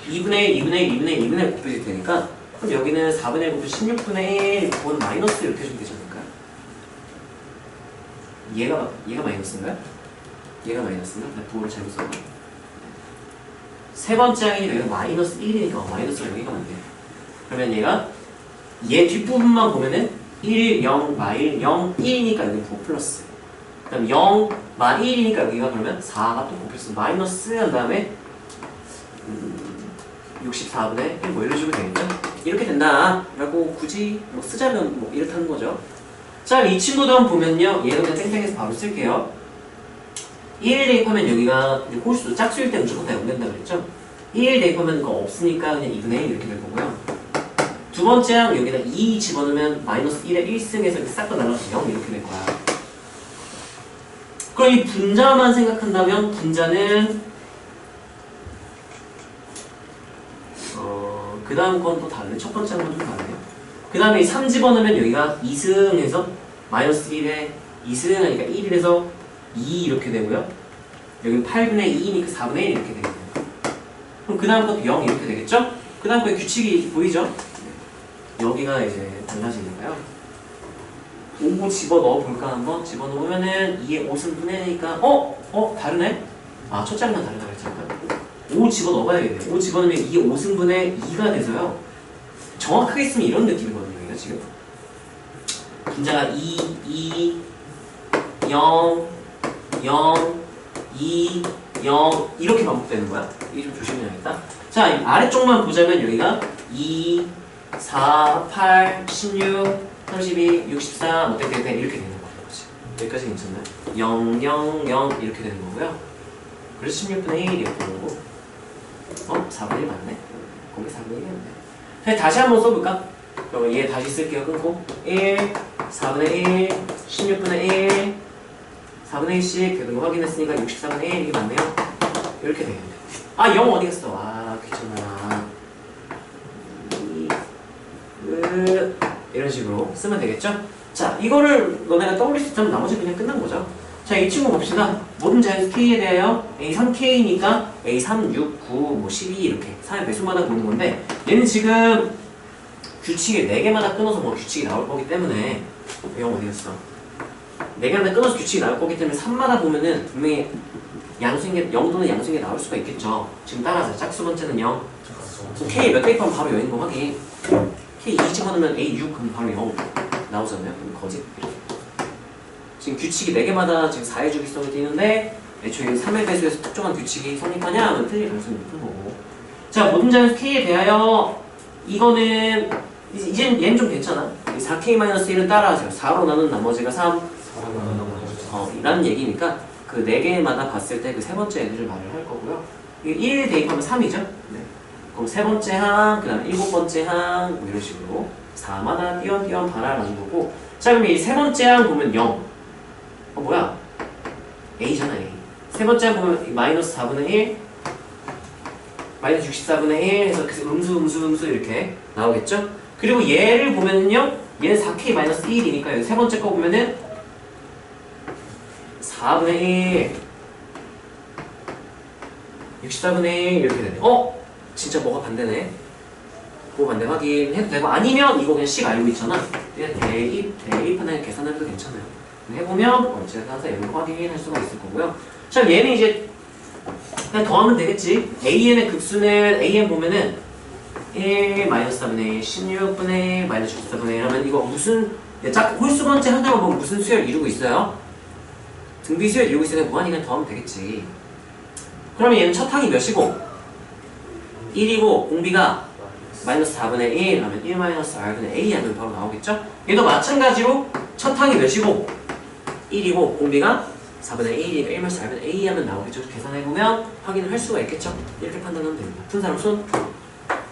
2분의 1, 2분의 1, 2분의 1, 2분의 1 곱해질 테니까 그럼 여기는 4분의 1 곱해서 16분의 1 그건 마이너스 이렇게 해주면 되지 않을까요? 얘가 마이너스인가요? 얘가 마이너스인가? 나 부호를 잘못 썼나? 세 번째 항이니까 얘가 마이너스 1이니까 마이너스가 여기가 안 돼. 그러면 얘가 얘 뒷부분만 보면은 1, 0, 마일, 0, 1이니까 여기 부호 플러스. 그 다음 0, 마 1이니까 여기가 그러면 4가 또 곱해서 마이너스 한 다음에 64분의 1 뭐 이런 식으로 되겠죠? 이렇게 된다 라고 굳이 뭐 쓰자면 뭐 이렇다는 거죠. 자 이 친구도 한번 보면요. 얘는 그냥 땡땡해서 바로 쓸게요. 1 대입하면 여기가 홀수 짝수일 때 무조건 다 0 된다 그랬죠? 1 대입하면 그거 없으니까 그냥 2분의 1 이렇게 될 거고요. 두 번째 항 여기다 2 집어넣으면 마이너스 1에 1승에서 싹 다 날라서 0 이렇게 될 거야. 그럼 이 분자만 생각한다면 분자는 그 다음 건 또 다르네. 첫 번째 건 좀 다르네요. 그 다음에 3 집어넣으면 여기가 2승해서 마이너스 1에 2승 하니까 1에서 2 이렇게 되고요. 여기는 8분의 2니까 4분의 1 이렇게 되겠네요. 그럼 그 다음 것도 0 이렇게 되겠죠? 그 다음 거에 규칙이 보이죠? 여기가 이제 달라지니까요. 5 집어넣어 볼까 한번? 집어넣으면은 2의 5승분의 1이니까 다르네? 아 첫째 항만 다르다 그랬잖아요. 5 집어넣어봐야겠네. 5 집어넣으면 2의 5승분의 2가 돼서요. 정확하게 쓰면 이런 느낌이거든요. 여기가 지금 분자가 2, 0, 0, 2, 0 이렇게 반복되는 거야. 이게 좀 조심해야겠다. 자 아래쪽만 보자면 여기가 2, 4, 8, 16, 32, 64 뭐 이렇게 되는 거예요. 여기까지 괜찮나요? 0, 0, 0 이렇게 되는 거고요. 그래서 16분의 1 이렇게 되는 거고 4분의 1 맞네? 거기 4분의 1이었네. 다시 한번 써볼까? 그럼 얘 다시 쓸게요. 끊고 1, 4분의 1, 16분의 1 4분의 1씩 되는 거 확인했으니까 64분의 1 이게 맞네요. 이렇게 되겠네. 0 어디 갔어? 귀찮아. 이런 식으로 쓰면 되겠죠? 자, 이거를 너네가 떠올릴 수 있다면 나머지 그냥 끝난 거죠. 자, 이 친구 봅시다. 모든 자연수 K에 대하여 A3K니까 A3, 6, 9, 뭐 12 이렇게 3의 배수마다 보는 건데 얘는 지금 규칙을 4개마다 끊어서 뭐 규칙이 나올 거기 때문에 0 어디 갔어? 4개마다 끊어서 규칙이 나올 거기 때문에 3마다 보면은 분명히 양수인 게 0 또는 양수인 게 나올 수가 있겠죠. 지금 따라서 짝수 번째는 0. K 몇 대입하면 바로 0인 거 확인. K 2 집어넣으면 A 6 그럼 바로 0 나오잖아요. 그럼 거짓. 지금 규칙이 4개마다 지금 4의 주기성이 띄는데 애초에 3의 배수에서 특정한 규칙이 성립하냐 하면 틀릴 가능성이 높은 거고. 자, 모든 자연수 K에 대하여 이거는 이젠 얘는 좀 괜찮아. 4K-1을 따라하세요. 4로 나눈 나머지가 3 라는 얘기니까 그 4개마다 봤을 때 그 세 번째 애들을 말을 할 거고요. 1 대입하면 3이죠? 네. 그럼 세 번째 항, 그 다음에 7번째 항, 뭐 이런 식으로 4마다 띄엄띄엄 봐라라는 거고. 자, 그럼 이 세 번째 항 보면 0. 뭐야? A잖아, A. 세 번째 항 보면 마이너스 4분의 1, 마이너스 64분의 1 해서 음수 이렇게 나오겠죠? 그리고 얘를 보면은요, 얘는 4K-1이니까 여기 세 번째 거 보면은 4분의 1, 64분의 1 이렇게 되네. 진짜 뭐가 반대네. 그거 반대 확인해도 되고, 아니면 이거 그냥 식 알고 있잖아. 그냥 대입하는 계산해도 괜찮아요. 해보면 제가 항상 이런 거 확인할 수가 있을 거고요. 자, 얘는 이제 그냥 더하면 되겠지. AN의 급수는 AN 보면은 1 마이너스 4분의 1, 16분의 1, 마이너스 14분의 1 하면 이거 무슨 짝 홀수 번째 하나만 보면 무슨 수열 이루고 있어요? 등비 수열 이루고 있으니까 무한이니까 더하면 되겠지. 그러면 얘는 첫 항이 몇이고? 1이고 공비가 마이너스 4분의 1 하면 1 마이너스 R분의 A 하면 바로 나오겠죠? 얘도 마찬가지로 첫 항이 몇이고? 1이고 공비가 4분의 1이니까 1 마이너스 R분의 A 하면 나오겠죠? 계산해보면 확인을 할 수가 있겠죠? 이렇게 판단하면 됩니다. 푼 사람 손?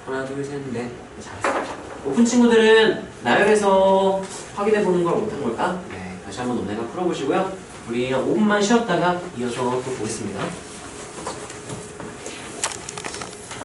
하나 둘 셋 넷. 잘했어. 오픈 친구들은 나열해서 확인해보는 걸 못한 걸까? 네, 다시 한번 너네가 풀어보시고요. 우리 5분만 쉬었다가 이어서 또 보겠습니다.